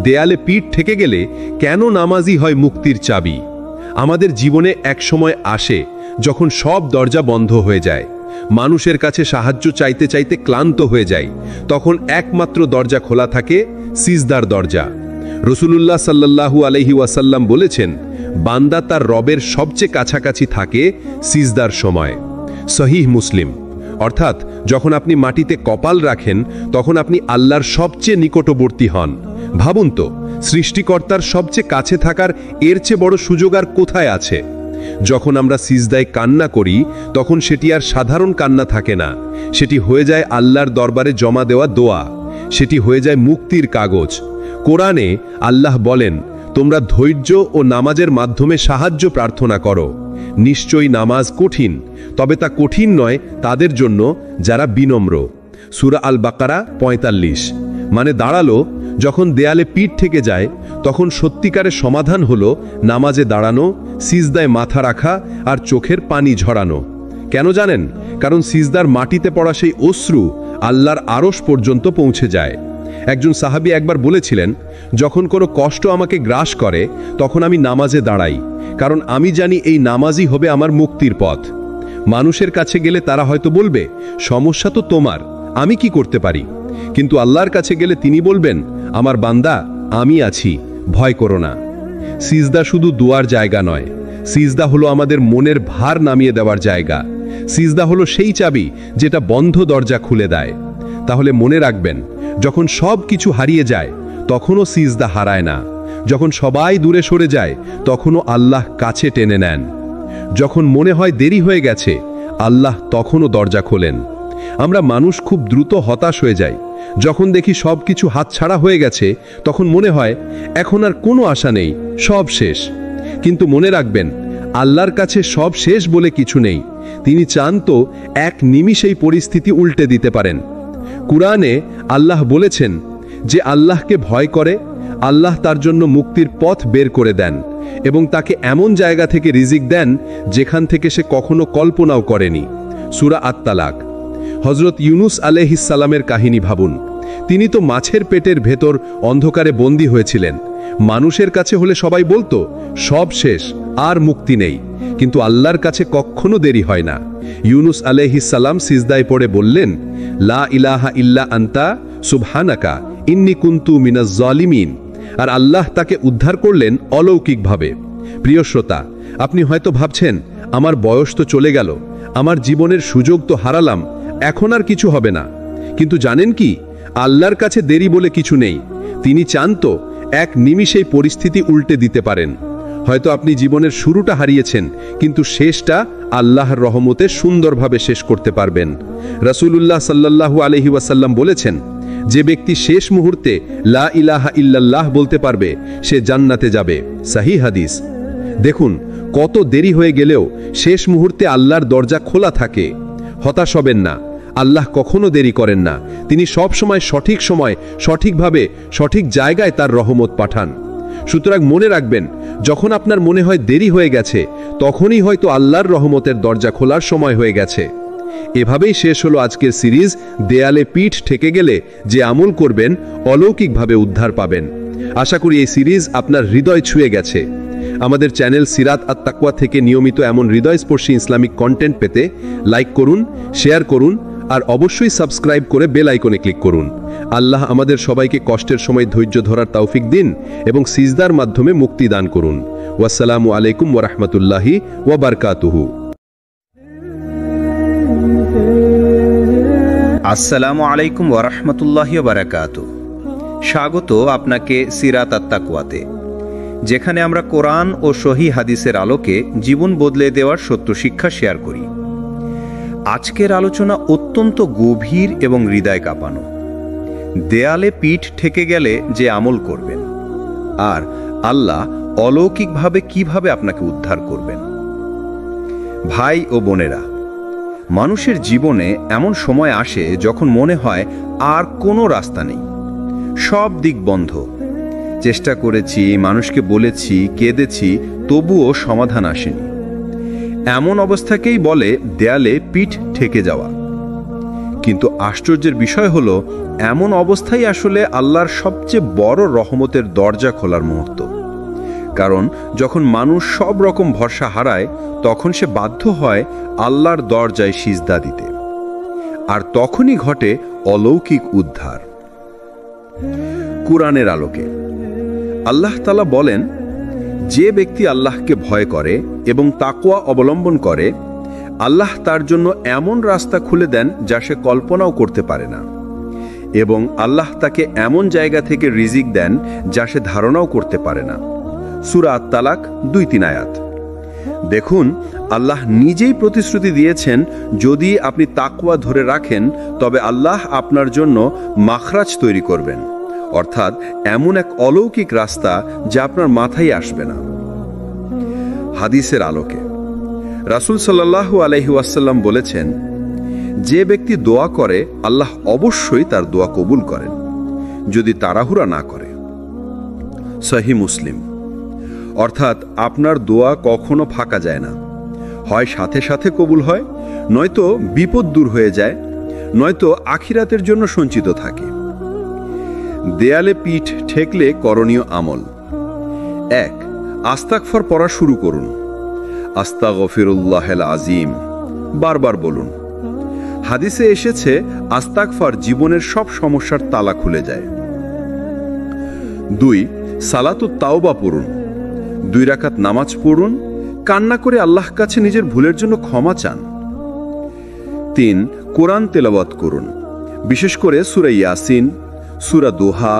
দেয়ালে পিঠ ঠেকে গেলে কেন নামাজি হয় মুক্তির চাবি? আমাদের জীবনে এক সময় আসে যখন সব দরজা বন্ধ হয়ে যায়, মানুষের কাছে সাহায্য চাইতে চাইতে ক্লান্ত হয়ে যায়, তখন একমাত্র দরজা খোলা থাকে, সিজদার দরজা। রসুলুল্লাহ সাল্লাল্লাহু আলাইহি ওয়াসাল্লাম বলেছেন, বান্দা তার রবের সবচেয়ে কাছাকাছি থাকে সিজদার সময়। সহিহ মুসলিম। অর্থাৎ যখন আপনি মাটিতে কপাল রাখেন তখন আপনি আল্লাহর সবচেয়ে নিকটবর্তী হন। ভাবুন তো, সৃষ্টিকর্তার সবচেয়ে কাছে থাকার এর চেয়ে বড় সুযোগ আর কোথায় আছে? যখন আমরা সিজদায় কান্না করি তখন সেটি আর সাধারণ কান্না থাকে না, সেটি হয়ে যায় আল্লাহর দরবারে জমা দেওয়া দোয়া, সেটি হয়ে যায় মুক্তির কাগজ। কোরআনে আল্লাহ বলেন, তোমরা ধৈর্য ও নামাজের মাধ্যমে সাহায্য প্রার্থনা করো। নিশ্চয়ই নামাজ কঠিন, তবে তা কঠিন নয় তাদের জন্য যারা বিনম্র। সূরা আল বাকারা 45। মানে দাঁড়ালো, যখন দেয়ালে পিঠ থেকে যায় তখন সত্যিকারের সমাধান হলো নামাজে দাঁড়ানো, সিজদায় মাথা রাখা আর চোখের পানি ঝরানো। কেন জানেন? কারণ সিজদার মাটিতে পড়া সেই অশ্রু আল্লাহর আরশ পর্যন্ত পৌঁছে যায়। একজন সাহাবী একবার বলেছিলেন, যখন কোনো কষ্ট আমাকে গ্রাস করে তখন আমি নামাজে দাঁড়াই, কারণ আমি জানি এই নামাজই হবে আমার মুক্তির পথ। মানুষের কাছে গেলে তারা হয়তো বলবে, সমস্যা তো তোমার, আমি কি করতে পারি? কিন্তু আল্লাহর কাছে গেলে তিনি বলবেন, আমার বান্দা, আমি আছি, ভয় করো না। সিজদা শুধু দোয়ার জায়গা নয়, সিজদা হলো আমাদের মনের ভার নামিয়ে দেওয়ার জায়গা। সিজদা হলো সেই চাবি যেটা বন্ধ দরজা খুলে দেয়। তাহলে মনে রাখবেন, যখন সব কিছু হারিয়ে যায় তখনও সিজদা হারায় না, যখন সবাই দূরে সরে যায় তখনও আল্লাহ কাছে টেনে নেন, যখন মনে হয় দেরি হয়ে গেছে আল্লাহ তখনও দরজা খোলেন। আমরা মানুষ খুব দ্রুত হতাশ হয়ে যাই। যখন দেখি সব কিছু হাতছাড়া হয়ে গেছে তখন মনে হয় এখন আর কোনো আশা নেই, সব শেষ। কিন্তু মনে রাখবেন, আল্লাহর কাছে সব শেষ বলে কিছু নেই। তিনি চান তো এক নিমিষেই পরিস্থিতি উল্টে দিতে পারেন। কুরআনে আল্লাহ বলেছেন, যে আল্লাহকে ভয় করে আল্লাহ তার জন্য মুক্তির পথ বের করে দেন এবং তাকে এমন জায়গা থেকে রিজিক দেন যেখান থেকে সে কখনো কল্পনাও করেনি। সূরা আত-তালাক। হযরত ইউনুস আলাইহিস সালামের কাহিনী ভাবুন। তিনি তো মাছের পেটের ভেতর অন্ধকারে বন্দী হয়েছিলেন। মানুষের কাছে হলে সবাই বলতো সব শেষ, আর মুক্তি নেই, কিন্তু আল্লাহর কাছে কখনো দেরি হয় না। ইউনুস আলাইহিস সালাম সিজদায় পড়ে বললেন, লা ইলাহা ইল্লা আনতা সুবহানাকা ইন্নী কুনতু মিনাজ জালিমিন, আর আল্লাহ তাকে উদ্ধার করলেন অলৌকিকভাবে। প্রিয় শ্রোতা, আপনি হয়তো ভাবছেন, আমার বয়স তো চলে গেল, আমার জীবনের সুযোগ তো হারালাম, এখন আর কিছু হবে না। কিন্তু জানেন কি, আল্লাহর কাছে দেরি বলে কিছু নেই। তিনি চান তো এক নিমিষেই পরিস্থিতি উল্টে দিতে পারেন। হয়তো আপনি জীবনের শুরুটা হারিয়েছেন, কিন্তু শেষটা আল্লাহর রহমতে সুন্দরভাবে শেষ করতে পারবেন। রাসূলুল্লাহ সাল্লাল্লাহু আলাইহি ওয়াসাল্লাম বলেছেন, যে ব্যক্তি শেষ মুহূর্তে লা ইলাহা ইল্লাল্লাহ বলতে পারবে সে জান্নাতে যাবে। সহিহ হাদিস। দেখুন, কত দেরি হয়ে গেলেও শেষ মুহূর্তে আল্লাহর দরজা খোলা থাকে। হতাশ হবেন না, আল্লাহ কখনো দেরি করেন না। তিনি সব সময় সঠিকভাবে সঠিক জায়গায় তার রহমত পাঠান। সুতরাং মনে রাখবেন, যখন আপনার মনে হয় দেরি হয়ে গেছে, তখনই হয়তো আল্লাহর রহমতের দরজা খোলার সময় হয়ে গেছে। এভাবেই শেষ হলো আজকের সিরিজ দেয়ালে পিঠ ঠেকে গেলে যে আমল করবেন অলৌকিকভাবে উদ্ধার পাবেন। আশা করি এই সিরিজ আপনার হৃদয় ছুঁয়ে গেছে। আমাদের চ্যানেল সিরাত আত তাকওয়া থেকে নিয়মিত এমন হৃদয়স্পর্শী ইসলামিক কন্টেন্ট পেতে লাইক করুন, শেয়ার করুন আর অবশ্যই সাবস্ক্রাইব করে বেল আইকনে ক্লিক করুন। আল্লাহ আমাদের সবাইকে কষ্টের সময় ধৈর্য ধরার তৌফিক দিন এবং সিজদার মাধ্যমে মুক্তি দান করুন। ওয়াসসালামু আলাইকুম ওয়া রাহমাতুল্লাহি ওয়া বারাকাতুহু। আসসালামু আলাইকুম ওয়া রাহমাতুল্লাহি ওয়া বারাকাতুহু। স্বাগত আপনাকে সিরাত আত তাকওয়াতে, যেখানে আমরা কোরআন ও সহিহ হাদিসের আলোকে জীবন বদলে দেওয়ার সত্য শিক্ষা শেয়ার করি। আজকের আলোচনা অত্যন্ত গভীর এবং হৃদয় কাঁপানো। দেয়ালে পিঠ ঠেকে গেলে যে আমল করবেন, আর আল্লাহ অলৌকিকভাবে কিভাবে আপনাকে উদ্ধার করবেন। ভাই ও বোনেরা, মানুষের জীবনে এমন সময় আসে যখন মনে হয় আর কোনো রাস্তা নেই, সব দিক বন্ধ। চেষ্টা করেছি, মানুষকে বলেছি, কেঁদেছি, তবুও সমাধান আসেনি। এমন অবস্থাকেই বলে দেয়ালে পিঠ ঠেকে যাওয়া। কিন্তু আশ্চর্যের বিষয় হলো, এমন অবস্থাই আসলে আল্লাহর সবচেয়ে বড় রহমতের দরজা খোলার মুহূর্ত। কারণ যখন মানুষ সব রকম ভরসা হারায়, তখন সে বাধ্য হয় আল্লাহর দরজায় সিজদা দিতে, আর তখনই ঘটে অলৌকিক উদ্ধার। কুরআনের আলোকে আল্লাহ তাআলা বলেন, যে ব্যক্তি আল্লাহকে ভয় করে এবং তাকওয়া অবলম্বন করে, আল্লাহ তার জন্য এমন রাস্তা খুলে দেন যা সে কল্পনাও করতে পারে না, এবং আল্লাহ তাকে এমন জায়গা থেকে রিজিক দেন যা সে ধারণাও করতে পারে না। সূরা আত-তালাক ২-৩ আয়াত। দেখুন, আল্লাহ নিজেই প্রতিশ্রুতি দিয়েছেন, যদি আপনি তাকওয়া ধরে রাখেন তবে আল্লাহ আপনার জন্য মাখরাজ তৈরি করবেন, অর্থাৎ এমন এক অলৌকিক রাস্তা যা আপনার মাথায় আসবে না। হাদিসের আলোকে রাসূল সাল্লাল্লাহু আলাইহি ওয়াসাল্লাম বলেছেন, যে ব্যক্তি দোয়া করে আল্লাহ অবশ্যই তার দোয়া কবুল করেন, যদি তাড়াহুড়া না করে। সহিহ মুসলিম। অর্থাৎ আপনার দোয়া কখনো ফাঁকা যায় না, হয় সাথে সাথে কবুল হয়, নয়তো বিপদ দূর হয়ে যায়, নয়তো আখিরাতের জন্য সঞ্চিত থাকে। দেয়ালে পিঠ ঠেকলে করণীয় আমল: ১. আস্তাগফার পড়া শুরু করুন। আস্তাগফিরুল্লাহিল আযীম বারবার বলুন। হাদিসে এসেছে, আস্তাগফার জীবনের সব সমস্যার তালা খুলে যায়। ২. সালাতুত তাওবা পড়ুন। ২ রাকাত নামাজ পড়ুন, কান্না করে আল্লাহর কাছে নিজের ভুলের জন্য ক্ষমা চান। ৩. কোরআন তেলাওয়াত করুন, বিশেষ করে সূরা ইয়াসিন, সূরা দোহা,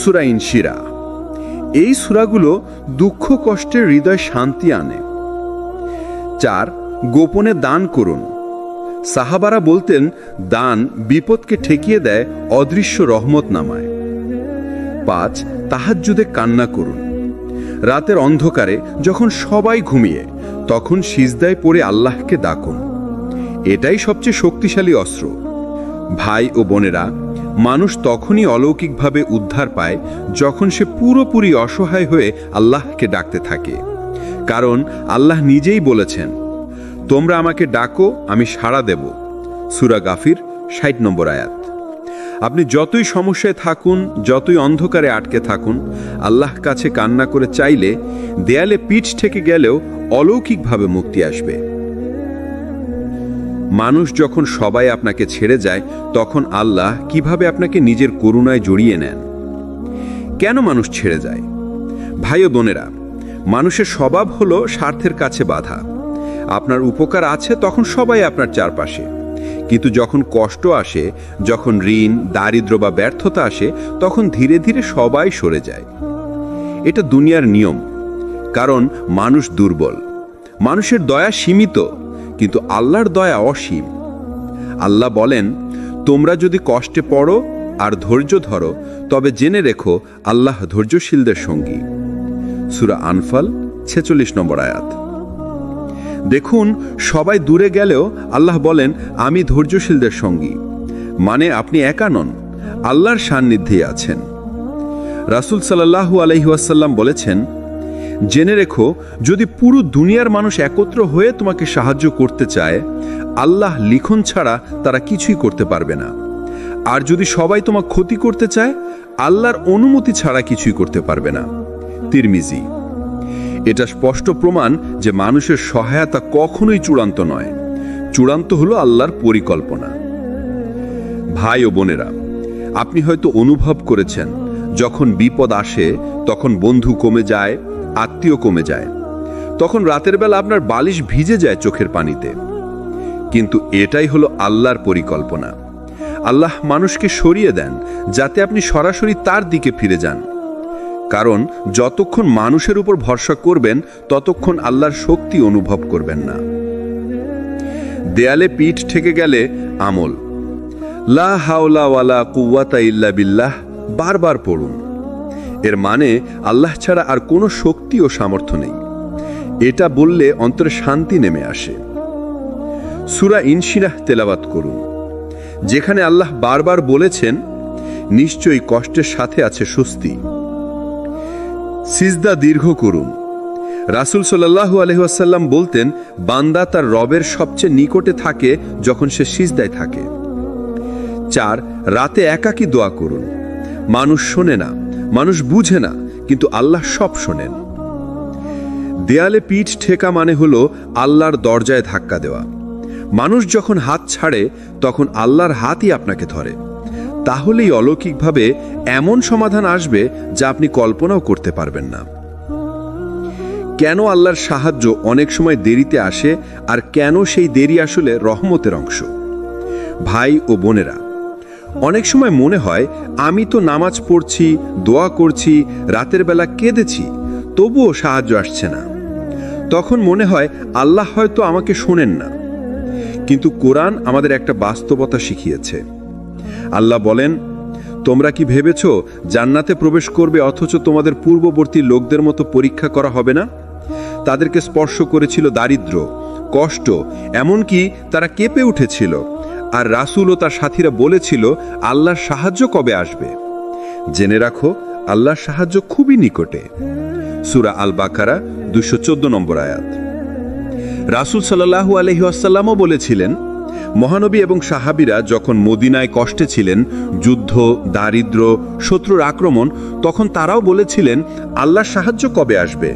সূরা ইনশিরা। এই সূরাগুলো দুঃখ কষ্টের হৃদয় শান্তি আনে। ৪. গোপনে দান করুন। সাহাবারা বলতেন, দান বিপদকে ঠেকিয়ে দেয়, অদৃশ্য রহমত নামায়। ৫. তাহাজ্জুদে কান্না করুন। রাতের অন্ধকারে যখন সবাই ঘুমিয়ে, তখন সিজদায় পড়ে আল্লাহকে ডাকুন। এটাই সবচেয়ে শক্তিশালী অস্ত্র। ভাই ও বোনেরা, মানুষ তখনই অলৌকিকভাবে উদ্ধার পায় যখন সে পুরোপুরি অসহায় হয়ে আল্লাহকে ডাকতে থাকে। কারণ আল্লাহ নিজেই বলেছেন, তোমরা আমাকে ডাকো, আমি সাড়া দেব। সূরা গাফির ৬০ নম্বর আয়াত। আপনি যতই সমস্যায় থাকুন, যতই অন্ধকারে আটকে থাকুন, আল্লাহর কাছে কান্না করে চাইলে দেয়ালে পিঠ ঠেকে গেলেও অলৌকিকভাবে মুক্তি আসবে। মানুষ যখন সবাই আপনাকে ছেড়ে যায়, তখন আল্লাহ কিভাবে আপনাকে নিজের করুণায় জড়িয়ে নেন। কেন মানুষ ছেড়ে যায়? ভাই ও বোনেরা, মানুষের স্বভাব হলো স্বার্থের কাছে বাধা। আপনার উপকার আছে তখন সবাই আপনার চারপাশে, কিন্তু যখন কষ্ট আসে, যখন ঋণ, দারিদ্র্য বা ব্যর্থতা আসে, তখন ধীরে ধীরে সবাই সরে যায়। এটা দুনিয়ার নিয়ম, কারণ মানুষ দুর্বল। মানুষের দয়া সীমিত, কিন্তু আল্লাহর দয়া অসীম। আল্লাহ বলেন, তোমরা যদি কষ্টে পড়ো আর ধৈর্য ধরো, তবে জেনে রেখো আল্লাহ ধৈর্যশীলদের সঙ্গী। সূরা আনফাল ৪৬ নম্বর আয়াত। দেখুন, সবাই দূরে গেলেও আল্লাহ বলেন, আমি ধৈর্যশীলদের সঙ্গী। মানে আপনি একা নন, আল্লাহর সান্নিধ্যে আছেন। রাসূল সাল্লাল্লাহু আলাইহি ওয়াসাল্লাম বলেছেন, জেনে রেখো, যদি পুরো দুনিয়ার মানুষ একত্র হয়ে তোমাকে সাহায্য করতে চায়, আল্লাহ লিখন ছাড়া তারা কিছুই করতে পারবে না। আর যদি সবাই তোমার ক্ষতি করতে চায়, আল্লাহর অনুমতি ছাড়া কিছুই করতে পারবে না। তিরমিজি। এটা স্পষ্ট প্রমাণ যে মানুষের সহায়তা কখনোই চূড়ান্ত নয়, চূড়ান্ত হলো আল্লাহর পরিকল্পনা। ভাই ও বোনেরা, আপনি হয়তো অনুভব করেছেন, যখন বিপদ আসে তখন বন্ধু কমে যায়, আত্মীয় কমে যায়, তখন রাতের বেলা আপনার বালিশ ভিজে যায় চোখের পানিতে। কিন্তু এটাই হলো আল্লাহর পরিকল্পনা। আল্লাহ মানুষকে সরিয়ে দেন যাতে আপনি সরাসরি তার দিকে ফিরে যান। কারণ যতক্ষণ মানুষের উপর ভরসা করবেন ততক্ষণ আল্লাহর শক্তি অনুভব করবেন না। দেয়ালে পিঠ ঠেকে গেলে আমল। লা হাওলা ওয়ালা কুওয়াতা ইল্লা বিল্লাহ বারবার পড়ুন। এর মানে আল্লাহ ছাড়া আর কোনো শক্তি ও সামর্থ্য নেই। এটা বললে অন্তরে শান্তি নেমে আসে। সূরা ইনশিরাহ তেলাওয়াত করুন, যেখানে আল্লাহ বারবার বলেছেন, নিশ্চয়ই কষ্টের সাথে আছে স্বস্তি। সিজদা দীর্ঘ করুন। রাসূল সাল্লাল্লাহু আলাইহি ওয়াসাল্লাম বলতেন, বান্দা তার রবের সবচেয়ে নিকটে থাকে যখন সে সিজদায় থাকে। 4, রাতে একাকী দোয়া করুন। মানুষ শোনে না, মানুষ বুঝে না, কিন্তু আল্লাহ সব শোনেন। দেয়ালে পিঠ ঠেকা মানে হলো আল্লাহর দরজায় ধাক্কা দেওয়া। মানুষ যখন হাত ছাড়ে তখন আল্লাহর হাতই আপনাকে ধরে। তাহলেই অলৌকিকভাবে এমন সমাধান আসবে যা আপনি কল্পনাও করতে পারবেন না। কেন আল্লাহর সাহায্য অনেক সময় দেরিতে আসে, আর কেন সেই দেরি আসলে রহমতের অংশ? ভাই ও বোনেরা, অনেক সময় মনে হয় আমি তো নামাজ পড়ছি, দোয়া করছি, রাতের বেলা কেঁদেছি, তবুও সাহায্য আসছে না। তখন মনে হয় আল্লাহ হয়তো আমাকে শোনেন না। কিন্তু কোরআন আমাদের একটা বাস্তবতা শিখিয়েছে। আল্লাহ বলেন, তোমরা কি ভেবেছ জান্নাতে প্রবেশ করবে অথচ তোমাদের পূর্ববর্তী লোকদের মতো পরীক্ষা করা হবে না? তাদেরকে স্পর্শ করেছিল দারিদ্র্য, কষ্ট, এমনকি তারা কেঁপে উঠেছিল। আর রাসূল ও তার সাথীরা বলেছিল, আল্লাহর সাহায্য কবে আসবে? জেনে রাখো, আল্লাহর সাহায্য খুবই নিকটে। সূরা আল বাকারা 214 নম্বর আয়াত। রাসূল সাল্লাল্লাহু আলাইহি ওয়াসাল্লামও বলেছিলেন, মহানবী এবং সাহাবীরা যখন মদিনায় কষ্টে ছিলেন, যুদ্ধ, দারিদ্র্য, শত্রুর আক্রমণ, তখন তারাও বলেছিলেন, আল্লাহর সাহায্য কবে আসবে?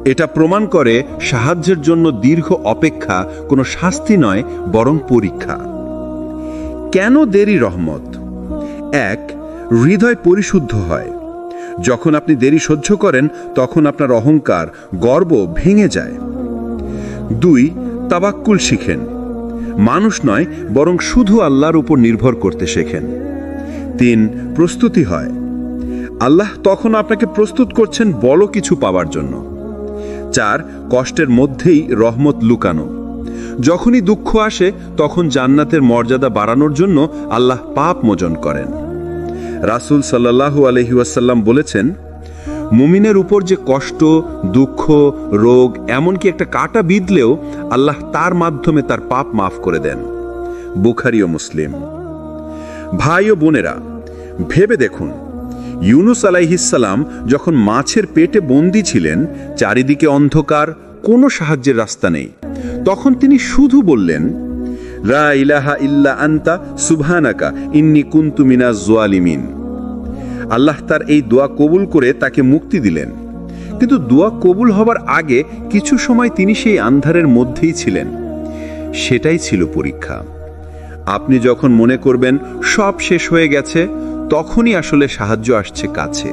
এটা প্রমাণ করে সাহায্যের জন্য দীর্ঘ অপেক্ষা কোনো শাস্তি নয়, বরং পরীক্ষা। কেন দেরি রহমত? 1, হৃদয় পরিশুদ্ধ হয়। যখন আপনি দেরি সহ্য করেন তখন আপনার অহংকার, গর্ব ভেঙে যায়। 2, তাওয়াক্কুল শিখেন। মানুষ নয়, বরং শুধু আল্লাহর উপর নির্ভর করতে শেখেন। 3, প্রস্তুতি হয়। আল্লাহ তখন আপনাকে প্রস্তুত করছেন বড় কিছু পাওয়ার জন্য। 4, কষ্টের মধ্যেই রহমত লুকানো। যখনই দুঃখ আসে তখন জান্নাতের মর্যাদা বাড়ানোর জন্য আল্লাহ পাপ মোচন করেন। রাসূল সাল্লাল্লাহু আলাইহি ওয়াসাল্লাম বলেছেন, মুমিনের উপর যে কষ্ট, দুঃখ, রোগ, এমনকি একটা কাঁটা বিঁধলেও আল্লাহ তার মাধ্যমে তার পাপ মাফ করে দেন। বুখারী ও মুসলিম। ভাই ও বোনেরা, ভেবে দেখুন, ইউনুস আলাইহিস সালাম যখন মাছের পেটে বন্দী ছিলেন, চারিদিকে অন্ধকার, কোনো সাহায্যের রাস্তা নেই, তখন তিনি শুধু বললেন, লা ইলাহা ইল্লা আনতা সুবহানাকা ইন্নী কুনতু মিনাজ জালিমিন। আল্লাহ তার এই দোয়া কবুল করে তাকে মুক্তি দিলেন। কিন্তু দোয়া কবুল হবার আগে কিছু সময় তিনি সেই আন্ধারের মধ্যেই ছিলেন। সেটাই ছিল পরীক্ষা। আপনি যখন মনে করবেন সব শেষ হয়ে গেছে, তখনই আসলে সাহায্য আসছে কাছে।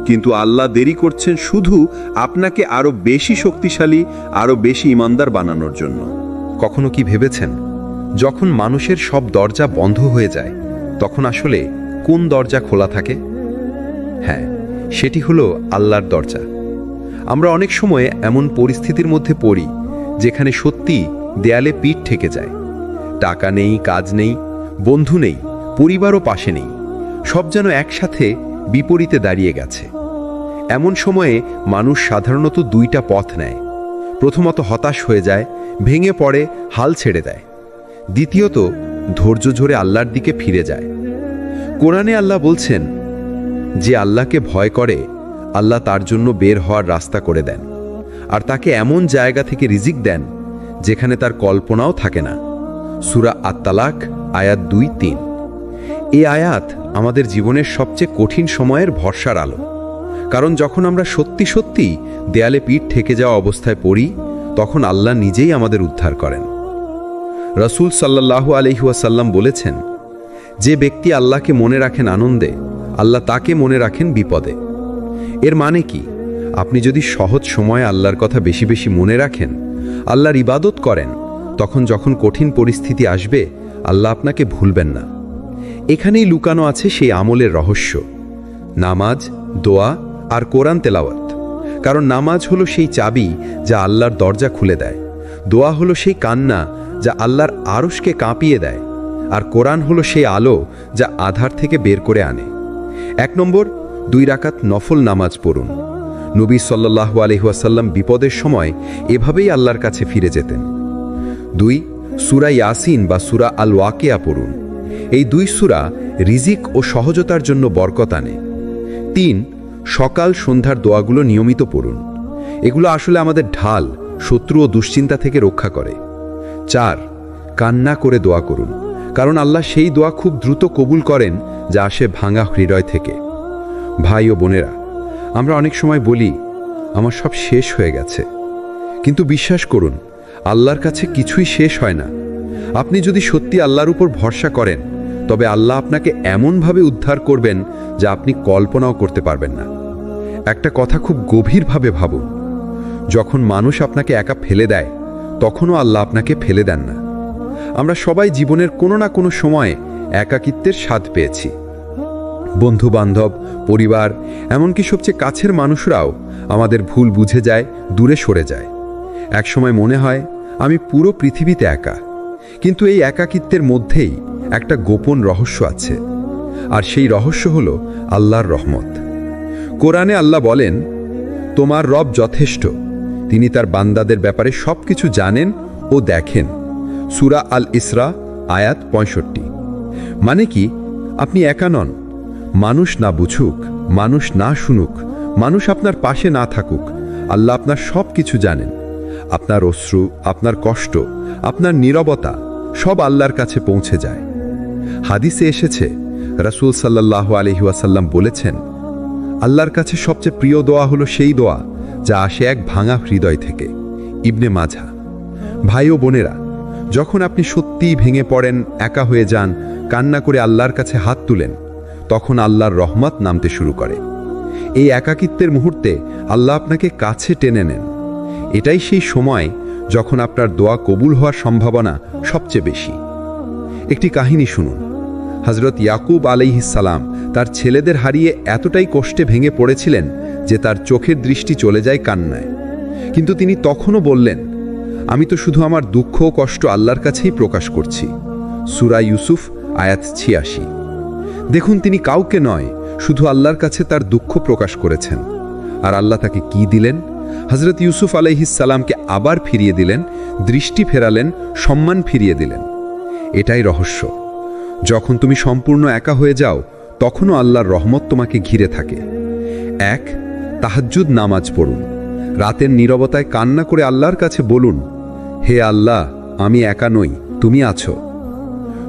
কিন্তু আল্লাহ দেরি করছেন শুধু আপনাকে আরো বেশি শক্তিশালী, আরো বেশি ঈমানদার বানানোর জন্য। কখনো কি ভেবেছেন, যখন মানুষের সব দরজা বন্ধ হয়ে যায় তখন আসলে কোন দরজা খোলা থাকে? হ্যাঁ, সেটি হলো আল্লাহর দরজা। আমরা অনেক সময় এমন পরিস্থিতির মধ্যে পড়ি যেখানে সত্যি দেয়ালে পিঠ ঠেকে যায়। টাকা নেই, কাজ নেই, বন্ধু নেই, পরিবারও পাশে নেই, সব যেন একসাথে বিপরীতে দাঁড়িয়ে গেছে। এমন সময়ে মানুষ সাধারণত দুইটা পথ নেয়। প্রথমত হতাশ হয়ে যায়, ভেঙে পড়ে, হাল ছেড়ে দেয়। দ্বিতীয়ত ধৈর্য ধরে আল্লাহর দিকে ফিরে যায়। কোরআনে আল্লাহ বলছেন, যে আল্লাহকে ভয় করে আল্লাহ তার জন্য বের হওয়ার রাস্তা করে দেন, আর তাকে এমন জায়গা থেকে রিজিক দেন যেখানে তার কল্পনাও থাকে না। সূরা আত-তালাক আয়াত 2-3। এই আয়াত আমাদের জীবনের সবচেয়ে কঠিন সময়ের ভরসার আলো। কারণ যখন আমরা সত্যি সত্যি দেয়ালে পিঠ ঠেকে যাওয়া অবস্থায় পড়ি, তখন আল্লাহ নিজেই আমাদের উদ্ধার করেন। রাসূল সাল্লাল্লাহু আলাইহি ওয়াসাল্লাম বলেছেন, যে ব্যক্তি আল্লাহকে মনে রাখেন আনন্দে, আল্লাহ তাকে মনে রাখেন বিপদে। এর মানে কি? আপনি যদি সহজ সময়ে আল্লাহর কথা বেশি বেশি মনে রাখেন, আল্লাহর ইবাদত করেন, তখন যখন কঠিন পরিস্থিতি আসবে, আল্লাহ আপনাকে ভুলবেন না। এখানেই লুকানো আছে সেই আমলের রহস্য: নামাজ, দোয়া আর কোরআন তেলাওয়াত। কারণ নামাজ হলো সেই চাবি যা আল্লাহর দরজা খুলে দেয়, দোয়া হলো সেই কান্না যা আল্লাহর আরশকে কাঁপিয়ে দেয়, আর কোরআন হলো সেই আলো যা আধার থেকে বের করে আনে। 1 নম্বর, 2 রাকাত নফল নামাজ পড়ুন। নবী সাল্লাল্লাহু আলাইহি ওয়াসাল্লাম বিপদের সময় এভাবেই আল্লাহর কাছে ফিরে যেতেন। 2, সূরা ইয়াসিন বা সূরা আল ওয়াকিয়া পড়ুন। এই 2 সূরা রিজিক ও সহজতার জন্য বরকত আনে। 3, সকাল সন্ধ্যার দোয়াগুলো নিয়মিত পড়ুন। এগুলো আসলে আমাদের ঢাল, শত্রু ও দুশ্চিন্তা থেকে রক্ষা করে। 4, কান্না করে দোয়া করুন, কারণ আল্লাহ সেই দোয়া খুব দ্রুত কবুল করেন যা আসে ভাঙা হৃদয় থেকে। ভাই ও বোনেরা, আমরা অনেক সময় বলি, আমার সব শেষ হয়ে গেছে। কিন্তু বিশ্বাস করুন, আল্লাহর কাছে কিছুই শেষ হয় না। আপনি যদি সত্যি আল্লাহর উপর ভরসা করেন, তবে আল্লাহ আপনাকে এমনভাবে উদ্ধার করবেন যা আপনি কল্পনাও করতে পারবেন না। একটা কথা খুব গভীরভাবে ভাবুন, যখন মানুষ আপনাকে একা ফেলে দেয়, তখনও আল্লাহ আপনাকে ফেলে দেন না। আমরা সবাই জীবনের কোনো না কোনো সময়ে একাকিত্বের স্বাদ পেয়েছি। বন্ধু বান্ধব, পরিবার, এমনকি সবচেয়ে কাছের মানুষরাও আমাদের ভুল বুঝে যায়, দূরে সরে যায়। একসময় মনে হয় আমি পুরো পৃথিবীতে একা। কিন্তু এই একাকিত্বের মধ্যেই একটা গোপন রহস্য আছে, আর সেই রহস্য হলো আল্লাহর রহমত। কোরআনে আল্লাহ বলেন, তোমার রব যথেষ্ট, তিনি তার বান্দাদের ব্যাপারে সবকিছু জানেন ও দেখেন। সূরা আল ইসরা আয়াত 65। মানে কি? আপনি একা নন। মানুষ না বুঝুক, মানুষ না শুনুক, মানুষ আপনার পাশে না থাকুক, আল্লাহ আপনার সব কিছু জানেন। আপনার অশ্রু, আপনার কষ্ট, আপনার নীরবতা সব আল্লাহর কাছে পৌঁছে যায়। হাদিসে এসেছে, রাসূল সাল্লাল্লাহু আলাইহি ওয়াসাল্লাম বলেছেন, আল্লাহর কাছে সবচেয়ে প্রিয় দোয়া হলো সেই দোয়া যা আসে এক ভাঙা হৃদয় থেকে। ইবনে মাঝা। ভাই ও বোনেরা, যখন আপনি সত্যিই ভেঙে পড়েন, একা হয়ে যান, কান্না করে আল্লাহর কাছে হাত তুলেন, তখন আল্লাহর রহমত নামতে শুরু করে। এই একাকিত্বের মুহূর্তে আল্লাহ আপনাকে কাছে টেনে নেন। এটাই সেই সময় যখন আপনার দোয়া কবুল হওয়ার সম্ভাবনা সবচেয়ে বেশি। একটি কাহিনী শুনুন। হযরত ইয়াকুব আলাইহিস সালাম তার ছেলেদের হারিয়ে এতটাই কষ্টে ভেঙে পড়েছিলেন যে তার চোখের দৃষ্টি চলে যায় কান্নায়। কিন্তু তিনি তখনও বললেন, আমি তো শুধু আমার দুঃখ ও কষ্ট আল্লাহর কাছেই প্রকাশ করছি। সূরা ইউসুফ আয়াত 86। দেখুন, তিনি কাউকে নয়, শুধু আল্লাহর কাছে তার দুঃখ প্রকাশ করেছেন। আর আল্লাহ তাকে কি দিলেন? হযরত ইউসুফ আলাইহিস সালামকে আবার ফিরিয়ে দিলেন, দৃষ্টি ফেরালেন, সম্মান ফিরিয়ে দিলেন। এটাই রহস্য। যখন তুমি সম্পূর্ণ একা হয়ে যাও, তখনও আল্লাহর রহমত তোমাকে ঘিরে থাকে। 1, তাহাজ্জুদ নামাজ পড়ুন। রাতের নীরবতায় কান্না করে আল্লাহর কাছে বলুন, হে আল্লাহ, আমি একা নই, তুমি আছো।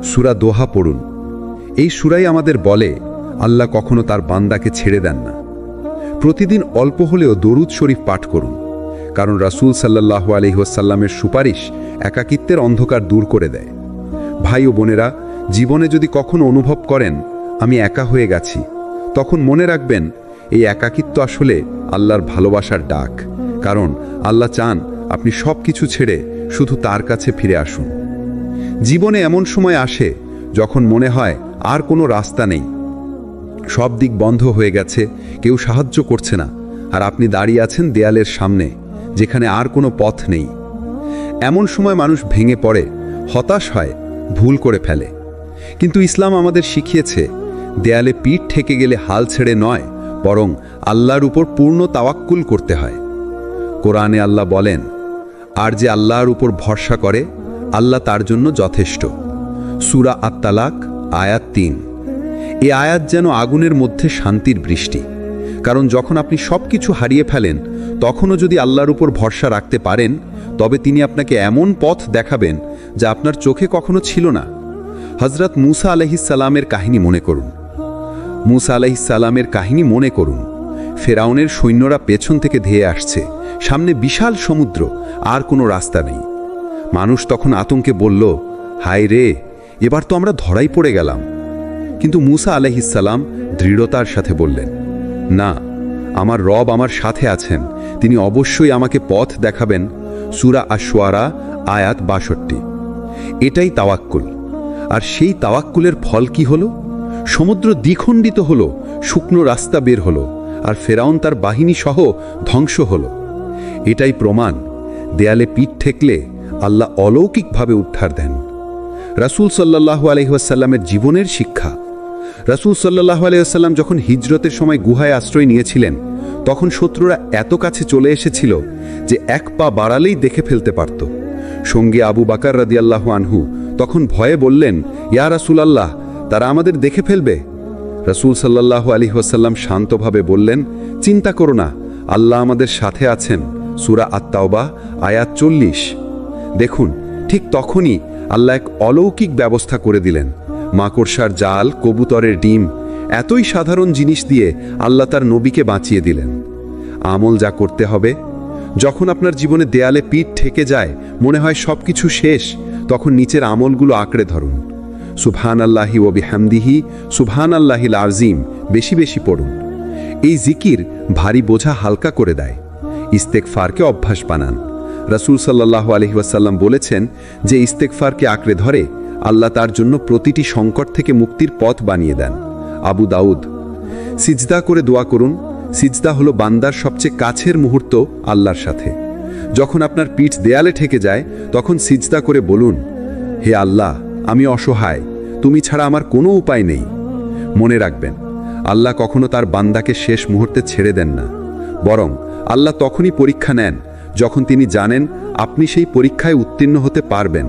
সূরা দোহা পড়ুন। এই সূরাই আমাদের বলে, আল্লাহ কখনো তার বান্দাকে ছেড়ে দেন না। প্রতিদিন অল্প হলেও দরুদ শরীফ পাঠ করুন, কারণ রাসূল সাল্লাল্লাহু আলাইহি ওয়াসাল্লামের সুপারিশ একাকিত্বের অন্ধকার দূর করে দেয়। ভাই ও বোনেরা, জীবনে যদি কখনো অনুভব করেন আমি একা হয়ে গেছি, তখন মনে রাখবেন এই একাকিত্ব আসলে আল্লাহর ভালোবাসার ডাক। কারণ আল্লাহ চান আপনি সব কিছু ছেড়ে শুধু তার কাছে ফিরে আসুন। জীবনে এমন সময় আসে যখন মনে হয় আর কোনো রাস্তা নেই, সব দিক বন্ধ হয়ে গেছে, কেউ সাহায্য করছে না, আর আপনি দাঁড়িয়ে আছেন দেয়ালের সামনে, যেখানে আর কোনো পথ নেই। এমন সময় মানুষ ভেঙে পড়ে, হতাশ হয়, ভুল করে ফেলে। কিন্তু ইসলাম আমাদের শিখিয়েছে, দেয়ালে পিঠ ঠেকে গেলে হাল ছেড়ে নয়, বরং আল্লাহর উপর পূর্ণ তাওয়াক্কুল করতে হয়। কোরআনে আল্লাহ বলেন, আর যে আল্লাহর উপর ভরসা করে, আল্লাহ তার জন্য যথেষ্ট। সূরা আত-তালাক আয়াত 3। এই আয়াত যেন আগুনের মধ্যে শান্তির বৃষ্টি। কারণ যখন আপনি সব কিছু হারিয়ে ফেলেন তখনও যদি আল্লাহর উপর ভরসা রাখতে পারেন তবে তিনি আপনাকে এমন পথ দেখাবেন যা আপনার চোখে কখনো ছিল না। হজরত মুসা আলাইহিসসালামের কাহিনী মনে করুন। মুসা আলাইহিসসালামের কাহিনী মনে করুন। ফেরাউনের সৈন্যরা পেছন থেকে ধেয়ে আসছে, সামনে বিশাল সমুদ্র, আর কোনো রাস্তা নেই। মানুষ তখন আতঙ্কে বলল, হায় রে, এবার তো আমরা ধরাই পড়ে গেলাম। কিন্তু মুসা আলাইহিসসালাম দৃঢ়তার সাথে বললেন, না, আমার রব আমার সাথে আছেন, তিনি অবশ্যই আমাকে পথ দেখাবেন। সূরা আশ-শুআরা আয়াত ৬২। এটাই তাওয়াক্কুল। আর সেই তাওয়াক্কুলের ফল কি হলো? সমুদ্র দ্বিখণ্ডিত হলো, শুকনো রাস্তা বের হলো, আর ফেরাউন তার বাহিনী সহ ধ্বংস হলো। এটাই প্রমাণ, দেয়ালে পিঠ ঠেকলে আল্লাহ অলৌকিকভাবে উদ্ধার দেন। রাসূল সাল্লাল্লাহু আলাইহি ওয়াসাল্লামের জীবনের শিক্ষা। রাসূল সাল্লাল্লাহু আলাইহি ওয়াসাল্লাম যখন হিজরতের সময় গুহায় আশ্রয় নিয়েছিলেন তখন শত্রুরা এত কাছে চলে এসেছিল যে এক পা বাড়ালেই দেখে ফেলতে পারত। সঙ্গী আবু বকর রাদিয়াল্লাহু আনহু তখন ভয়ে বললেন, ইয়া রাসূলুল্লাহ, তারা আমাদের দেখে ফেলবে। রাসূল সাল্লাল্লাহু আলাইহি ওয়াসাল্লাম শান্তভাবে বললেন, চিন্তা করো না, আল্লাহ আমাদের সাথে আছেন। সূরা আত-তাওবা আয়াত ৪০। দেখুন, ঠিক তখনই আল্লাহ এক অলৌকিক ব্যবস্থা করে দিলেন। মাকড়সার জাল, কবুতরের ডিম, এতই সাধারণ জিনিস দিয়ে আল্লাহ তার নবীকে বাঁচিয়ে দিলেন। আমল যা করতে হবে, যখন আপনার জীবনে দেয়ালে পিঠ ঠেকে যায়, মনে হয় সব কিছু শেষ, তখন নিচের আমলগুলো আঁকড়ে ধরুন। সুবহানাল্লাহি ওয়া বিহামদিহি, সুবহানাল্লাহিল আযীম বেশি বেশি পড়ুন। এই জিকির ভারী বোঝা হালকা করে দেয়। ইস্তেগফারকে অভ্যাস বানান। রাসূল সাল্লাল্লাহু আলাইহি ওয়াসাল্লাম বলেছেন যে ইস্তেগফারকে আঁকড়ে ধরে আল্লাহ তার জন্য প্রতিটি সংকট থেকে মুক্তির পথ বানিয়ে দেন। আবু দাউদ। সিজদা করে দোয়া করুন। সিজদা হলো বান্দার সবচেয়ে কাছের মুহূর্ত আল্লাহর সাথে। যখন আপনার পিঠ দেয়ালে ঠেকে যায় তখন সিজদা করে বলুন, হে আল্লাহ, আমি অসহায়, তুমি ছাড়া আমার কোনো উপায় নেই। মনে রাখবেন, আল্লাহ কখনো তার বান্দাকে শেষ মুহূর্তে ছেড়ে দেন না, বরং আল্লাহ তখনই পরীক্ষা নেন যখন তিনি জানেন আপনি সেই পরীক্ষায় উত্তীর্ণ হতে পারবেন।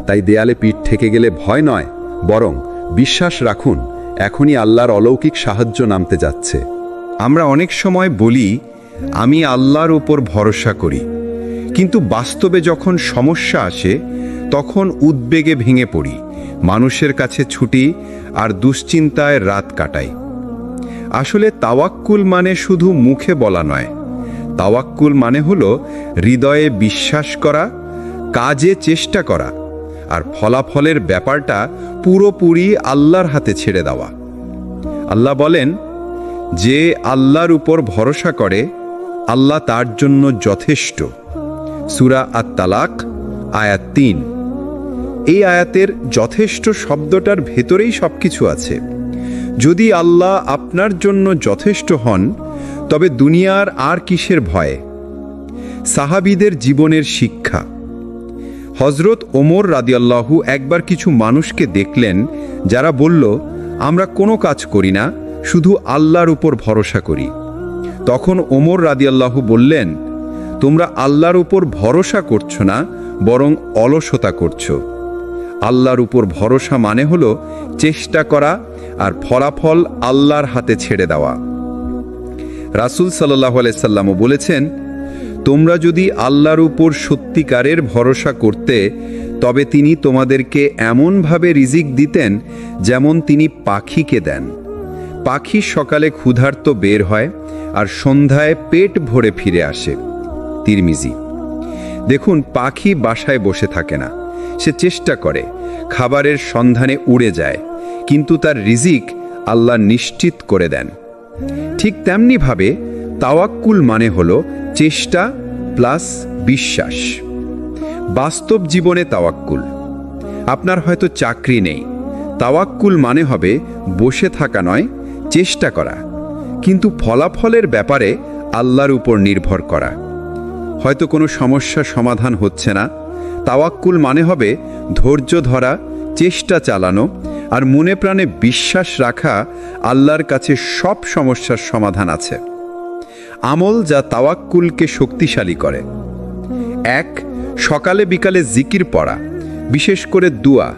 তাই দেয়ালে পিঠ ঠেকে গেলে ভয় নয়, বরং বিশ্বাস রাখুন, এখনই আল্লাহর অলৌকিক সাহায্য নামতে যাচ্ছে। আমরা অনেক সময় বলি, আমি আল্লাহর উপর ভরসা করি, কিন্তু বাস্তবে যখন সমস্যা আসে তখন উদ্বেগে ভেঙে পড়ি, মানুষের কাছে ছুটি আর দুশ্চিন্তায় রাত কাটাই। আসলে তাওয়াক্কুল মানে শুধু মুখে বলা নয়। তাওয়াক্কুল মানে হলো হৃদয়ে বিশ্বাস করা, কাজে চেষ্টা করা, আর ফলাফলের ব্যাপারটা পুরোপুরি আল্লাহর হাতে ছেড়ে দেওয়া। আল্লাহ বলেন, যে আল্লাহর উপর ভরসা করে আল্লাহ তার জন্য যথেষ্ট। সূরা আত-তালাক আয়াত ৩। এই আয়াতের যথেষ্ট শব্দটার ভেতরেই সবকিছু আছে। যদি আল্লাহ আপনার জন্য যথেষ্ট হন তবে দুনিয়ার আর কিসের ভয়ে। সাহাবীদের জীবনের শিক্ষা। হযরত ওমর রাদিয়াল্লাহু একবার কিছু মানুষকে দেখলেন যারা বলল, আমরা কোনো কাজ করি না, শুধু আল্লাহর উপর ভরসা করি। তখন ওমর রাদিয়াল্লাহু বললেন, তোমরা আল্লাহর উপর ভরসা করছো না, বরং অলসতা করছো। আল্লাহর উপর ভরসা মানে হলো চেষ্টা করা আর ফলাফল আল্লাহর হাতে ছেড়ে দেওয়া। রাসূল সাল্লাল্লাহু আলাইহি সাল্লামও বলেছেন, তোমরা যদি আল্লাহর উপর সত্যিকারের ভরসা করতে তবে তিনি তোমাদেরকে এমনভাবে রিজিক দিতেন যেমন তিনি পাখিকে দেন। পাখি সকালে ক্ষুধার্ত বের হয় আর সন্ধ্যায় পেট ভরে ফিরে আসে। তিরমিজি। দেখুন, পাখি বাসায় বসে থাকে না, সে চেষ্টা করে, খাবারের সন্ধানে উড়ে যায়, কিন্তু তার রিজিক আল্লাহ নিশ্চিত করে দেন। ঠিক তেমনিভাবে তাওয়াক্কুল মানে হলো চেষ্টা প্লাস বিশ্বাস। বাস্তব জীবনে তাওয়াক্কুল। আপনার হয়তো চাকরি নেই, তাওয়াক্কুল মানে হবে বসে থাকা নয়, চেষ্টা করা, কিন্তু ফলাফলের ব্যাপারে আল্লাহর উপর নির্ভর করা। হয়তো কোনো সমস্যা সমাধান হচ্ছে না, তাওয়াক্কুল মানে হবে ধৈর্য ধরা, চেষ্টা চালানো আর মনে প্রাণে বিশ্বাস রাখা আল্লাহর কাছে সব সমস্যার সমাধান আছে। আমল যা তাওয়াক্কুলকে শক্তিশালী করে। ১. সকালে বিকালে জিকির পড়া, বিশেষ করে দুয়া,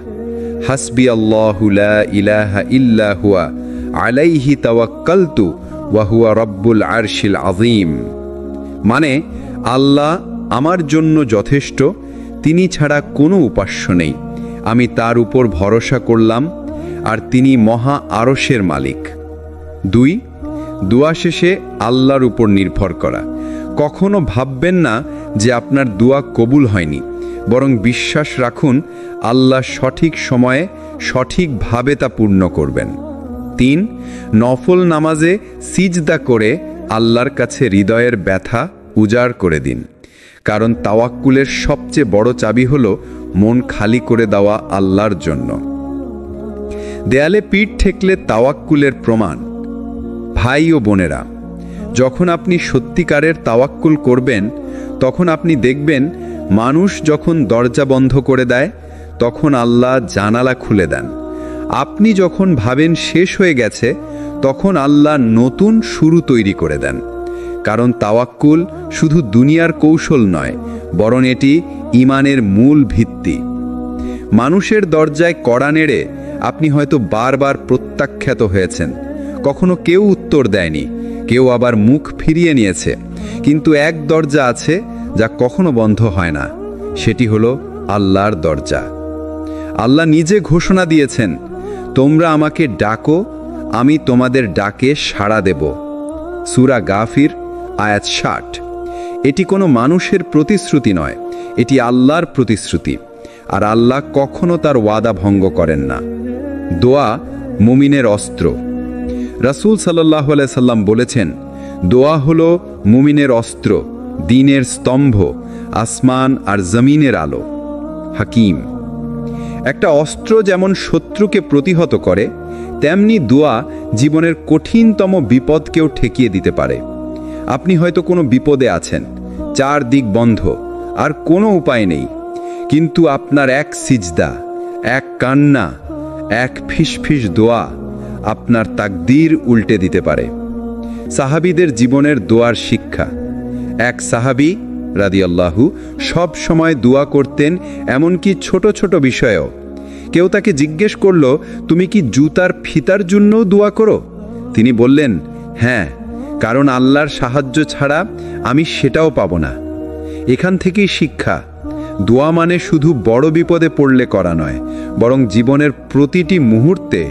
হাসবি আল্লাহু লা ইলাহা ইল্লা হুয়া আলাইহি তাওয়াক্কালতু ওয়াহুয়া রব্বুল আরশিল আযীম, মানে আল্লাহ আমার জন্য যথেষ্ট, তিনি ছাড়া কোনো উপাস্য নেই, আমি তার উপর ভরসা করলাম, আর তিনি মহা আরশের মালিক। 2. দোয়া শেষে আল্লাহর উপর নির্ভর করা। কখনো ভাববেন না যে আপনার দোয়া কবুল হয়নি, বরং বিশ্বাস রাখুন আল্লাহ সঠিক সময়ে সঠিকভাবে তা পূর্ণ করবেন। 3. নফল নামাজে সিজদা করে আল্লাহর কাছে হৃদয়ের ব্যথা উজাড় করে দিন, কারণ তাওয়াক্কুলের সবচেয়ে বড় চাবি হলো মন খালি করে দেওয়া আল্লাহর জন্য। দেয়ালে পিঠ ঠেকলে তাওয়াক্কুলের প্রমাণ। ভাই ও বোনেরা, যখন আপনি সত্যিকারের তাওয়াক্কুল করবেন, তখন আপনি দেখবেন মানুষ যখন দরজা বন্ধ করে দেয়, তখন আল্লাহ জানালা খুলে দেন। আপনি যখন ভাবেন শেষ হয়ে গেছে, তখন আল্লাহ নতুন শুরু তৈরি করে দেন। কারণ তাওয়াক্কুল শুধু দুনিয়ার কৌশল নয়, বরং এটি ঈমানের মূল ভিত্তি। মানুষের দরজায় কড়া নেড়ে আপনি হয়তো বারবার প্রত্যাখ্যাত হয়েছেন, কখনো কেউ উত্তর দেয়নি, কেউ আবার মুখ ফিরিয়ে নিয়েছে, কিন্তু এক দরজা আছে যা কখনো বন্ধ হয় না, সেটি হলো আল্লাহর দরজা। আল্লাহ নিজে ঘোষণা দিয়েছেন, তোমরা আমাকে ডাকো, আমি তোমাদের ডাকে সাড়া দেব। সূরা গাফির আয়াত 60। এটি কোনো মানুষের প্রতিশ্রুতি নয়, এটি আল্লাহর প্রতিশ্রুতি, আর আল্লাহ কখনো তার ওয়াদা ভঙ্গ করেন না। দোয়া মুমিনের অস্ত্র। রাসূল সাল্লাল্লাহু আলাইহি সাল্লাম বলেছেন, দোয়া হলো মুমিনের অস্ত্র, দ্বীনের স্তম্ভ, আসমান আর জমিনের আলো। হাকিম। একটা অস্ত্র যেমন শত্রুকে প্রতিহত করে, তেমনি দোয়া জীবনের কঠিনতম বিপদকেও ঠেকিয়ে দিতে পারে। আপনি হয়তো কোনো বিপদে আছেন, চারদিক বন্ধ, আর কোনো উপায় নেই, কিন্তু আপনার এক সিজদা, এক কান্না, এক ফিসফিস দোয়া আপনার তাকদীর উল্টে দিতে পারে। সাহাবীদের জীবনের দোয়ার শিক্ষা। এক সাহাবী রাদিয়াল্লাহু সব সময় দোয়া করতেন, এমনকি ছোট ছোট বিষয়েও। কেউ তাকে জিজ্ঞেস করল, তুমি কি জুতার ফিতার জন্যও দোয়া করো? তিনি বললেন, হ্যাঁ, কারণ আল্লাহর সাহায্য ছাড়া আমি সেটাও পাব না। এখান থেকেই শিক্ষা, দোয়া মানে শুধু বড় বিপদে পড়লে করা নয়, বরং জীবনের প্রতিটি মুহূর্তে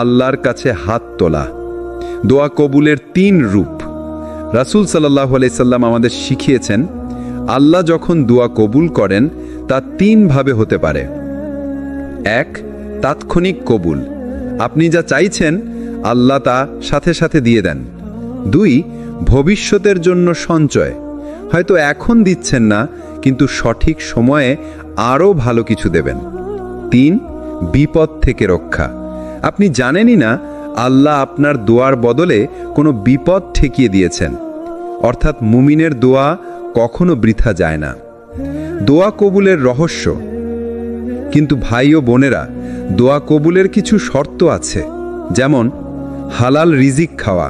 আল্লাহর কাছে হাত তোলা। দোয়া কবুলের 3 রূপ। রাসূল সাল্লাল্লাহু আলাইহি সাল্লাম আমাদের শিখিয়েছেন, আল্লাহ যখন দোয়া কবুল করেন তা 3 ভাবে হতে পারে। 1. তাৎক্ষণিক কবুল, আপনি যা চাইছেন আল্লাহ তা সাথে সাথে দিয়ে দেন। 2. ভবিষ্যতের জন্য সঞ্চয়, হয়তো এখন দিচ্ছেন না, কিন্তু সঠিক সময়ে আরও ভালো কিছু দেবেন। 3. বিপদ থেকে রক্ষা, আপনি জানেনই না আল্লাহ আপনার দোয়ার বদলে কোনো বিপদ ঠেকিয়ে দিয়েছেন। অর্থাৎ মুমিনের দোয়া কখনো বৃথা যায় না। দোয়া কবুলের রহস্য। কিন্তু ভাই ও বোনেরা, দোয়া কবুলের কিছু শর্ত আছে, যেমন হালাল রিজিক খাওয়া,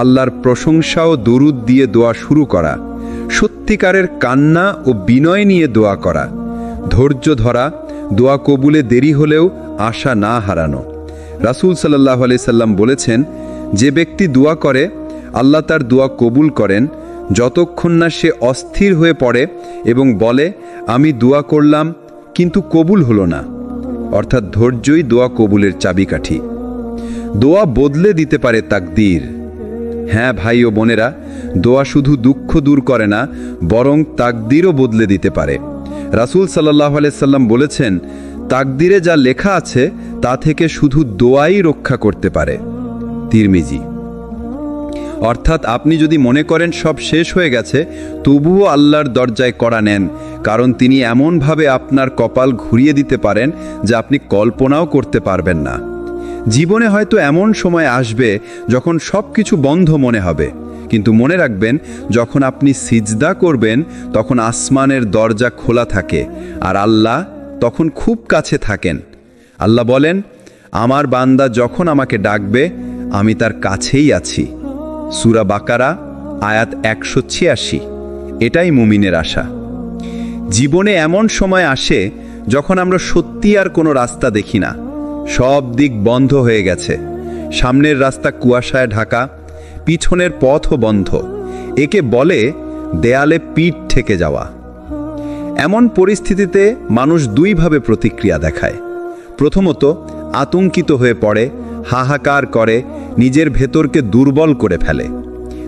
আল্লাহর প্রশংসা ও দরুদ দিয়ে দোয়া শুরু করা, সত্যিকারের কান্না ও বিনয় নিয়ে দোয়া করা, ধৈর্য ধরা, দোয়া কবুলে দেরি হলেও আশা না হারানো। রাসূল সাল্লাল্লাহু আলাইহি সাল্লাম বলেছেন, যে ব্যক্তি দোয়া করে আল্লাহ তার দোয়া কবুল করেন, যতক্ষণ না সে অস্থির হয়ে পড়ে এবং বলে, আমি দোয়া করলাম কিন্তু কবুল হলো না। অর্থাৎ ধৈর্যই দোয়া কবুলের চাবিকাঠি। দোয়া বদলে দিতে পারে তাকদীর। হ্যাঁ ভাই ও বোনেরা, দোয়া শুধু দুঃখ দূর করে না, বরং তাকদীরও বদলে দিতে পারে। রাসূল সাল্লাল্লাহু আলাইহি সাল্লাম বলেছেন, তাকদীরে যা লেখা আছে তা থেকে শুধু দোয়াই রক্ষা করতে পারে। তিরমিজি। অর্থাৎ আপনি যদি মনে করেন সব শেষ হয়ে গেছে, তবুও আল্লাহর দরজায় কড়া নেন, কারণ তিনি এমনভাবে আপনার কপাল ঘুরিয়ে দিতে পারেন যা আপনি কল্পনাও করতে পারবেন না। জীবনে হয়তো এমন সময় আসবে যখন সব কিছু বন্ধ মনে হবে, কিন্তু মনে রাখবেন, যখন আপনি সিজদা করবেন তখন আসমানের দরজা খোলা থাকে, আর আল্লাহ তখন খুব কাছে থাকেন। আল্লাহ বলেন, আমার বান্দা যখন আমাকে ডাকবে আমি তার কাছেই আছি। সূরা বাকারা আয়াত 186। এটাই মুমিনের আশা। জীবনে এমন সময় আসে যখন আমরা সত্যি আর কোনো রাস্তা দেখি না, সব দিক বন্ধ হয়ে গেছে, সামনের রাস্তা কুয়াশায় ঢাকা, পিছনের পথও বন্ধ। একে বলে দেয়ালে পিঠ ঠেকে যাওয়া। এমন পরিস্থিতিতে মানুষ দুইভাবে প্রতিক্রিয়া দেখায়। প্রথমত, আতঙ্কিত হয়ে পড়ে, হাহাকার করে, নিজের ভেতরকে দুর্বল করে ফেলে।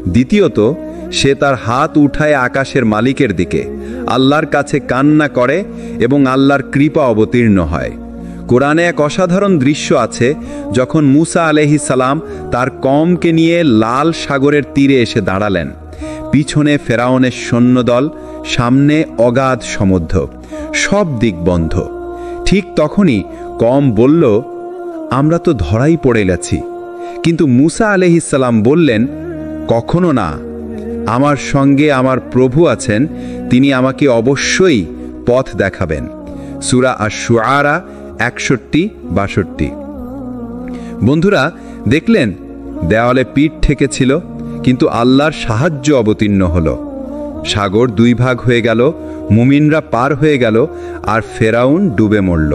দ্বিতীয়ত, সে তার হাত উঠায় আকাশের মালিকের দিকে, আল্লাহর কাছে কান্না করে এবং আল্লাহর কৃপা অবতীর্ণ হয়। কোরআনে এক অসাধারণ দৃশ্য আছে, যখন মুসা আলাইহিস সালাম তার কওমকে নিয়ে লাল সাগরের তীরে এসে দাঁড়ালেন। পিছনে ফেরাউনের সৈন্যদল, সামনে অগাধ সমুদ্র, সব দিক বন্ধ। ঠিক তখনই কওম বলল, আমরা তো ধরাই পড়ে গেছি। কিন্তু মুসা আলাইহিস সালাম বললেন, কখনো না, আমার সঙ্গে আমার প্রভু আছেন, তিনি আমাকে অবশ্যই পথ দেখাবেন। সূরা আশ-শুআরা 61-62। বন্ধুরা, দেখলেন দেওয়ালে পিঠ ঠেকেছিল, কিন্তু আল্লাহর সাহায্য অবতীর্ণ হলো। সাগর দুই ভাগ হয়ে গেল, মুমিনরা পার হয়ে গেল, আর ফেরাউন ডুবে মরল।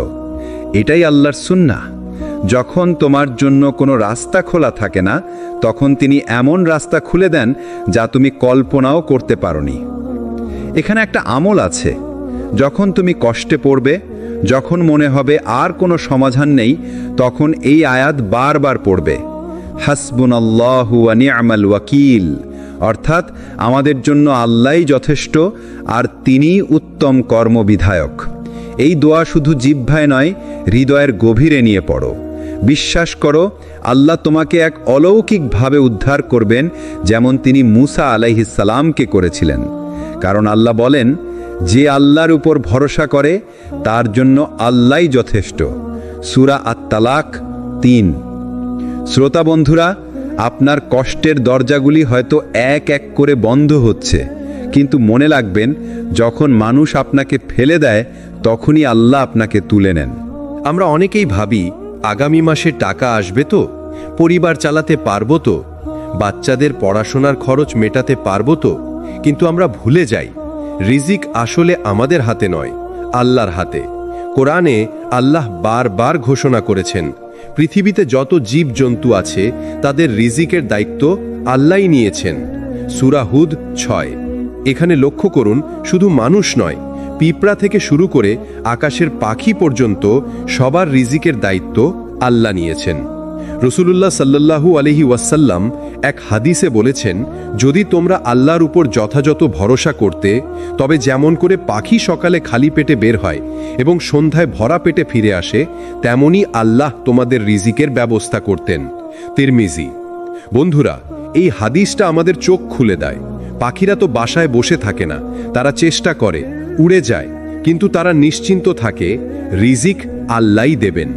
এটাই আল্লাহর সুন্নাহ। যখন তোমার জন্য কোনো রাস্তা খোলা থাকে না, তখন তিনি এমন রাস্তা খুলে দেন যা তুমি কল্পনাও করতে পারোনি। এখানে একটা আমল আছে। যখন তুমি কষ্টে পড়বে, যখন মনে হবে আর কোনো সমাধান নেই, তখন এই আয়াত বারবার পড়বে, হাসবুনাল্লাহু ওয়া নি'মাল ওয়াকিল, অর্থাৎ আমাদের জন্য আল্লাহই যথেষ্ট আর তিনিই উত্তম কর্মবিধায়ক। এই দোয়া শুধু জিহ্বায় নয়, হৃদয়ের গভীরে নিয়ে পড়ো। বিশ্বাস করো, আল্লাহ তোমাকে এক অলৌকিকভাবে উদ্ধার করবেন, যেমন তিনি মুসা আলাইহিস সালামকে করেছিলেন। কারণ আল্লাহ বলেন, যে আল্লাহর উপর ভরসা করে তার জন্য আল্লাহই যথেষ্ট। সূরা আত-তালাক 3। শ্রোতা বন্ধুরা, আপনার কষ্টের দরজাগুলি হয়তো এক এক করে বন্ধ হচ্ছে, কিন্তু মনে রাখবেন, যখন মানুষ আপনাকে ফেলে দেয়, তখনই আল্লাহ আপনাকে তুলে নেন। আমরা অনেকেই ভাবি, আগামী মাসে টাকা আসবে তো, পরিবার চালাতে পারবো তো, বাচ্চাদের পড়াশোনার খরচ মেটাতে পারবো তো। কিন্তু আমরা ভুলে যাই, রিজিক আসলে আমাদের হাতে নয়, আল্লাহর হাতে। কোরআনে আল্লাহ বারবার ঘোষণা করেছেন, পৃথিবীতে যত জীবজন্তু আছে তাদের রিজিকের দায়িত্ব আল্লাহই নিয়েছেন। সূরা হুদ 6। এখানে লক্ষ্য করুন, শুধু মানুষ নয়, পিঁপড়া থেকে শুরু করে আকাশের পাখি পর্যন্ত সবার রিজিকের দায়িত্ব আল্লাহ নিয়েছেন। রাসূলুল্লাহ সাল্লাল্লাহু আলাইহি ওয়াসাল্লাম এক হাদিসে বলেছেন, যদি তোমরা আল্লাহর উপর যথাযথ ভরসা করতে, তবে যেমন করে পাখি সকালে খালি পেটে বের হয় এবং সন্ধ্যায় ভরা পেটে ফিরে আসে, তেমনি আল্লাহ তোমাদের রিজিকের ব্যবস্থা করতেন। তিরমিজি। বন্ধুরা, এই হাদিসটা আমাদের চোখ খুলে দেয়। পাখিরা তো বাসায় বসে থাকে না, তারা চেষ্টা করে, উড়ে যায়, কিন্তু তারা নিশ্চিন্ত থাকে রিজিক আল্লাহই দেবেন।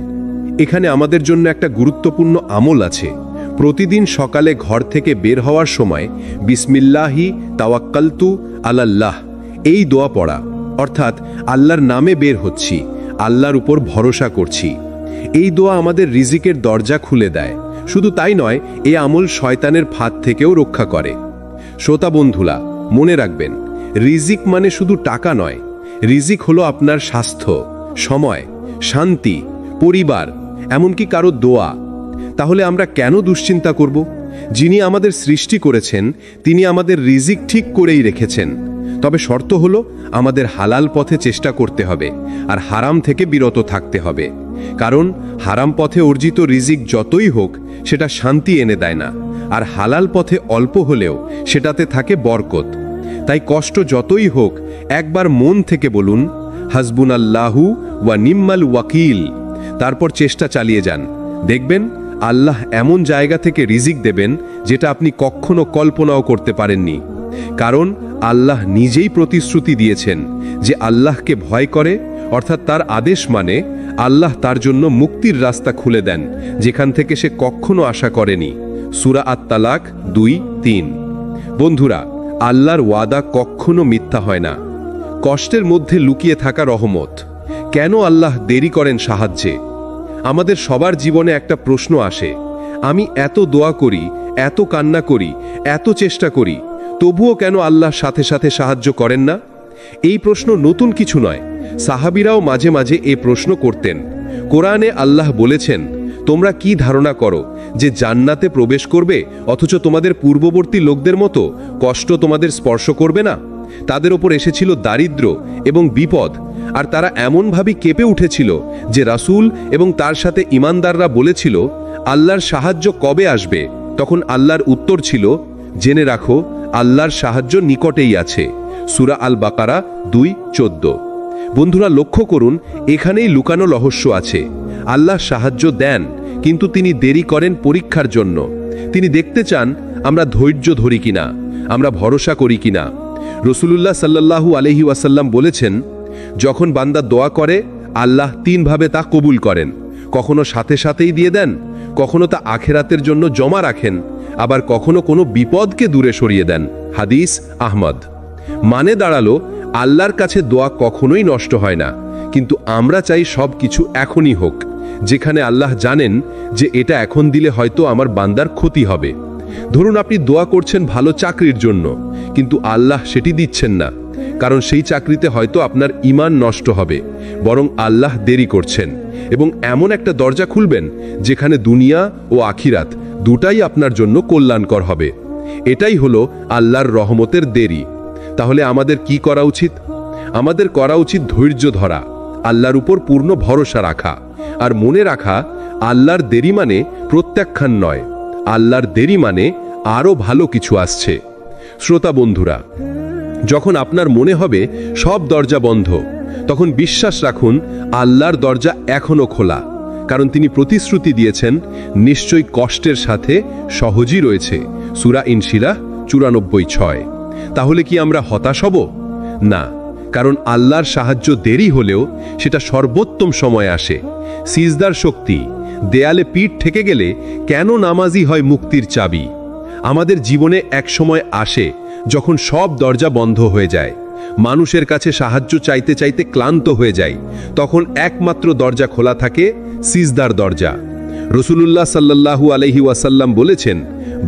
এখানে আমাদের জন্য একটা গুরুত্বপূর্ণ আমল আছে। প্রতিদিন সকালে ঘর থেকে বের হওয়ার সময় বিসমিল্লাহি তাওয়াক্কালতু আলাল্লাহ এই দোয়া পড়া, অর্থাৎ আল্লাহর নামে বের হচ্ছি, আল্লাহর উপর ভরসা করছি। এই দোয়া আমাদের রিজিকের দরজা খুলে দেয়। শুধু তাই নয়, এই আমল শয়তানের ফাঁদ থেকেও রক্ষা করে। শ্রোতা বন্ধুরা, মনে রাখবেন, রিজিক মানে শুধু টাকা নয়, রিজিক হলো আপনার স্বাস্থ্য, সময়, শান্তি, পরিবার, এমনকি কারো দোয়া। তাহলে আমরা কেন দুশ্চিন্তা করব? যিনি আমাদের সৃষ্টি করেছেন, তিনি আমাদের রিজিক ঠিক করেই রেখেছেন। তবে শর্ত হলো, আমাদের হালাল পথে চেষ্টা করতে হবে আর হারাম থেকে বিরত থাকতে হবে। কারণ হারাম পথে অর্জিত রিজিক যতই হোক, সেটা শান্তি এনে দেয় না, আর হালাল পথে অল্প হলেও সেটাতে থাকে বরকত। তাই কষ্ট যতই হোক, একবার মন থেকে বলুন, হাসবুনাল্লাহু ওয়া নি'মাল ওয়াকিল। তারপর চেষ্টা চালিয়ে যান। দেখবেন আল্লাহ এমন জায়গা থেকে রিজিক দেবেন যেটা আপনি কখনো কল্পনাও করতে পারেননি। কারণ আল্লাহ নিজেই প্রতিশ্রুতি দিয়েছেন যে আল্লাহকে ভয় করে, অর্থাৎ তার আদেশ মানে, আল্লাহ তার জন্য মুক্তির রাস্তা খুলে দেন যেখান থেকে সে কখনো আশা করেনি। সূরা আত-তালাক 2-3। বন্ধুরা, আল্লাহর ওয়াদা কখনো মিথ্যা হয় না। কষ্টের মধ্যে লুকিয়ে থাকা রহমত। কেন আল্লাহ দেরি করেন সাহায্যে? আমাদের সবার জীবনে একটা প্রশ্ন আসে, আমি এত দোয়া করি, এত কান্না করি, এত চেষ্টা করি, তবুও কেন আল্লাহ সাথে সাথে সাহায্য করেন না? এই প্রশ্ন নতুন কিছু নয়, সাহাবীরাও মাঝে মাঝে এই প্রশ্ন করতেন। কোরআনে আল্লাহ বলেছেন, তোমরা কি ধারণা করো যে জান্নাতে প্রবেশ করবে অথচ তোমাদের পূর্ববর্তী লোকদের মতো কষ্ট তোমাদের স্পর্শ করবে না? তাদের ওপর এসেছিল দারিদ্র্য এবং বিপদ, আর তারা এমনভাবে কেঁপে উঠেছিল যে রাসূল এবং তার সাথে ঈমানদাররা বলেছিল, আল্লাহর সাহায্য কবে আসবে? তখন আল্লাহর উত্তর ছিল, জেনে রাখো আল্লাহর সাহায্য নিকটেই আছে। সূরা আল বাকারা 2:14। বন্ধুরা, লক্ষ্য করুন, এখানেই লুকানো রহস্য আছে। আল্লাহ সাহায্য দেন, কিন্তু তিনি দেরি করেন পরীক্ষার জন্য। তিনি দেখতে চান আমরা ধৈর্য ধরি কিনা, আমরা ভরসা করি কিনা। রাসূলুল্লাহ সাল্লাল্লাহু আলাইহি ওয়াসাল্লাম বলেছেন, যখন বান্দা দোয়া করে আল্লাহ তিনভাবে তা কবুল করেন। কখনো সাথে সাথেই দিয়ে দেন, কখনো তা আখেরাতের জন্য জমা রাখেন, আবার কখনো কোনো বিপদকে দূরে সরিয়ে দেন। হাদিস আহমদ। মানে দাঁড়ালো, আল্লাহর কাছে দোয়া কখনোই নষ্ট হয় না, কিন্তু আমরা চাই সব কিছু এখনই হোক, যেখানে আল্লাহ জানেন যে এটা এখন দিলে হয়তো আমার বান্দার ক্ষতি হবে। ধরুন আপনি দোয়া করছেন ভালো চাকরির জন্য, কিন্তু আল্লাহ সেটি দিচ্ছেন না, কারণ সেই চাকরিতে হয়তো আপনার ঈমান নষ্ট হবে, বরং আল্লাহ দেরি করছেন এবং এমন একটা দরজা খুলবেন যেখানে দুনিয়া ও আখিরাত দুটাই আপনার জন্য কল্যাণকর হবে। এটাই হলো আল্লাহর রহমতের দেরি। তাহলে আমাদের কি করা উচিত? আমাদের করা উচিত ধৈর্য ধরা, আল্লাহর উপর পূর্ণ ভরসা রাখা, আর মনে রাখা আল্লাহর দেরি মানে প্রত্যাখ্যান নয়, আল্লাহর দেরি মানে আরও ভালো কিছু আসছে। শ্রোতা বন্ধুরা, যখন আপনার মনে হবে সব দরজা বন্ধ, তখন বিশ্বাস রাখুন আল্লাহর দরজা এখনো খোলা, কারণ তিনি প্রতিশ্রুতি দিয়েছেন নিশ্চয়ই কষ্টের সাথে সহজই রয়েছে। সূরা ইনশিরাহ 94:6। তাহলে কি আমরা হতাশ হব? না, কারণ আল্লাহর সাহায্য দেরি হলেও সেটা সর্বোত্তম সময় আসে। সিজদার শক্তি, দেয়ালে পিঠ ঠেকে গেলে কেন নামাজি হয় মুক্তির চাবি? আমাদের জীবনে এক সময় আসে যখন সব দরজা বন্ধ হয়ে যায়, মানুষের কাছে সাহায্য চাইতে চাইতে ক্লান্ত হয়ে যায়, তখন একমাত্র দরজা খোলা থাকে, সিজদার দরজা। রাসূলুল্লাহ সাল্লাল্লাহু আলাইহি ওয়াসাল্লাম বলেছেন,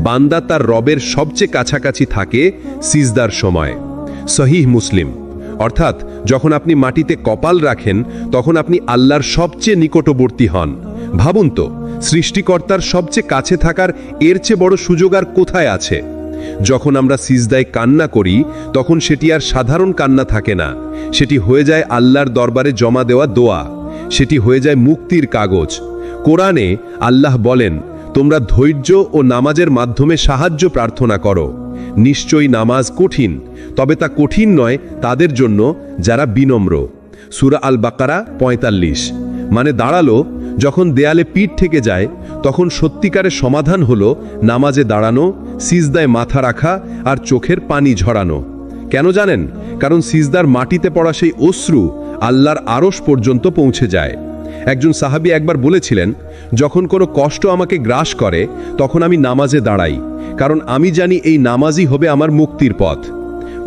বান্দা তার রবের সবচেয়ে কাছাকাছি থাকে সিজদার সময়। সহিহ মুসলিম। অর্থাৎ যখন আপনি মাটিতে কপাল রাখেন তখন আপনি আল্লাহর সবচেয়ে নিকটবর্তী হন। ভাবুন তো, সৃষ্টিকর্তার সবচেয়ে কাছে থাকার এর চেয়ে বড় সুযোগ আর কোথায় আছে? যখন আমরা সিজদায় কান্না করি তখন সেটি আর সাধারণ কান্না থাকে না, সেটি হয়ে যায় আল্লাহর দরবারে জমা দেওয়া দোয়া, সেটি হয়ে যায় মুক্তির কাগজ। কোরআনে আল্লাহ বলেন, তোমরা ধৈর্য ও নামাজের মাধ্যমে সাহায্য প্রার্থনা করো। নিশ্চয়ই নামাজ কঠিন, তবে তা কঠিন নয় তাদের জন্য যারা বিনম্র। সূরা আল বাকারা 45। মানে দাঁড়ালো, যখন দেয়ালে পিঠ থেকে যায় তখন সত্যিকারের সমাধান হলো নামাজে দাঁড়ানো, সিজদায় মাথা রাখা আর চোখের পানি ঝরানো। কেন জানেন? কারণ সিজদার মাটিতে পড়া সেই অশ্রু আল্লাহর আরশ পর্যন্ত পৌঁছে যায়। একজন সাহাবী একবার বলেছিলেন, যখন কোনো কষ্ট আমাকে গ্রাস করে তখন আমি নামাজে দাঁড়াই, কারণ আমি জানি এই নামাজই হবে আমার মুক্তির পথ।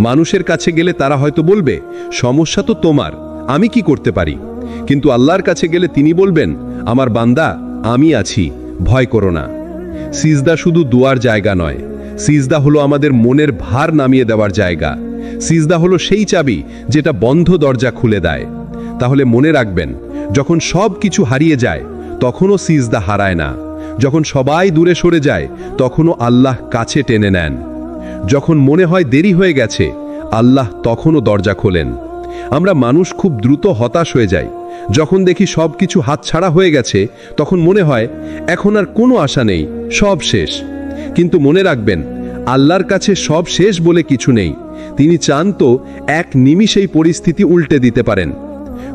মানুষের কাছে গেলে তারা হয়তো বলবে, সমস্যা তো তোমার, আমি কি করতে পারি? কিন্তু আল্লাহর কাছে গেলে তিনি বলবেন, আমার বান্দা, আমি আছি, ভয় করো না। সিজদা শুধু দুয়ার জায়গা নয়, সিজদা হলো আমাদের মনের ভার নামিয়ে দেওয়ার জায়গা। সিজদা হলো সেই চাবি যেটা বন্ধ দরজা খুলে দেয়। তাহলে মনে রাখবেন, যখন সব কিছু হারিয়ে যায় তখনও সিজদা হারায় না, যখন সবাই দূরে সরে যায় তখনও আল্লাহ কাছে টেনে নেন, যখন মনে হয় দেরি হয়ে গেছে আল্লাহ তখনও দরজা খোলেন। আমরা মানুষ খুব দ্রুত হতাশ হয়ে যাই। যখন দেখি সব কিছু হাতছাড়া হয়ে গেছে তখন মনে হয় এখন আর কোনো আশা নেই, সব শেষ। কিন্তু মনে রাখবেন, আল্লাহর কাছে সব শেষ বলে কিছু নেই। তিনি চান তো এক নিমিষেই পরিস্থিতি উল্টে দিতে পারেন।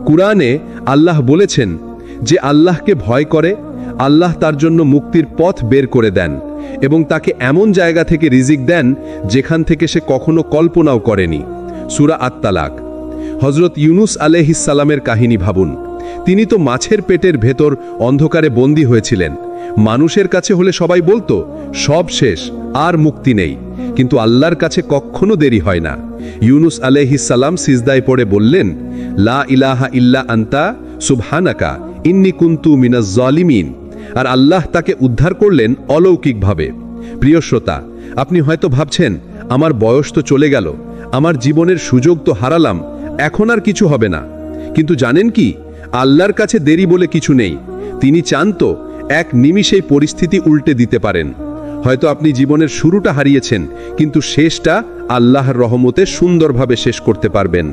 কুরআনে আল্লাহ বলেছেন, যে আল্লাহকে ভয় করে আল্লাহ তার জন্য মুক্তির পথ বের করে দেন এবং তাকে এমন জায়গা থেকে রিজিক দেন যেখান থেকে সে কখনো কল্পনাও করেনি। সূরা আত-তালাক। হযরত ইউনুস আলাইহিস সালামের কাহিনী ভাবুন। তিনি তো মাছের পেটের ভেতর অন্ধকারে বন্দী হয়েছিলেন। মানুষের কাছে হলে সবাই বলতো সব শেষ, আর মুক্তি নেই, কিন্তু আল্লাহর কাছে কখনো দেরি হয় না। ইউনুস আলাইহিস সালাম সিজদায় পড়ে বললেন, লা ইলাহা ইল্লা আনতা সুবহানাকা ইন্নী কুনতু মিনাজ জালিমিন, আর আল্লাহ তাকে উদ্ধার করলেন অলৌকিকভাবে। প্রিয় শ্রোতা, আপনি হয়তো ভাবছেন, আমার বয়স তো চলে গেল, আমার জীবনের সুযোগ তো হারালাম, এখন আর কিছু হবে না। কিন্তু জানেন কি, আল্লাহর কাছে দেরি বলে কিছু নেই। তিনি চান তো এক নিমিষেই পরিস্থিতি উল্টে দিতে পারেন। হয়তো আপনি জীবনের শুরুটা হারিয়েছেন, কিন্তু শেষটা আল্লাহর রহমতে সুন্দরভাবে শেষ করতে পারবেন।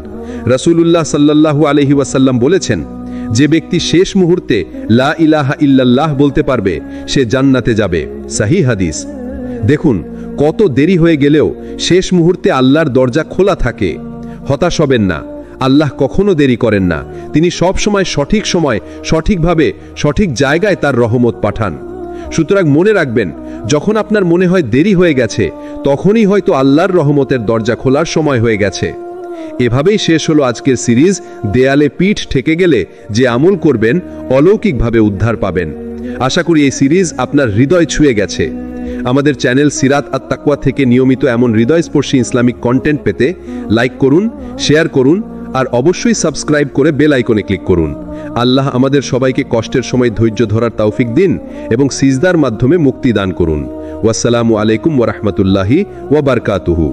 রাসূলুল্লাহ সাল্লাল্লাহু আলাইহি ওয়াসাল্লাম বলেছেন, যে ব্যক্তি শেষ মুহূর্তে লা ইলাহা ইল্লাল্লাহ বলতে পারবে সে জান্নাতে যাবে। সহিহ হাদিস। দেখুন, কত দেরি হয়ে গেলেও শেষ মুহূর্তে আল্লাহর দরজা খোলা থাকে। হতাশ হবেন না, আল্লাহ কখনো দেরি করেন না। তিনি সব সময় সঠিকভাবে সঠিক জায়গায় তার রহমত পাঠান। সুতরাং মনে রাখবেন, যখন আপনার মনে হয় দেরি হয়ে গেছে, তখনই হয়তো আল্লাহর রহমতের দরজা খোলার সময় হয়ে গেছে। এভাবেই শেষ হলো আজকের সিরিজ দেয়ালে পিঠ ঠেকে গেলে যে আমল করবেন অলৌকিকভাবে উদ্ধার পাবেন। আশা করি এই সিরিজ আপনার হৃদয় ছুঁয়ে গেছে। আমাদের চ্যানেল সিরাত আত তাকওয়া থেকে নিয়মিত এমন হৃদয়স্পর্শী ইসলামিক কন্টেন্ট পেতে লাইক করুন, শেয়ার করুন আর অবশ্যই সাবস্ক্রাইব করে বেল আইকনে ক্লিক করুন। আল্লাহ আমাদের সবাইকে কষ্টের সময় ধৈর্য ধরার তৌফিক দিন এবং সিজদার মাধ্যমে মুক্তি দান করুন। ওয়াসসালামু আলাইকুম ওয়া রাহমাতুল্লাহি ওয়া বারাকাতুহু।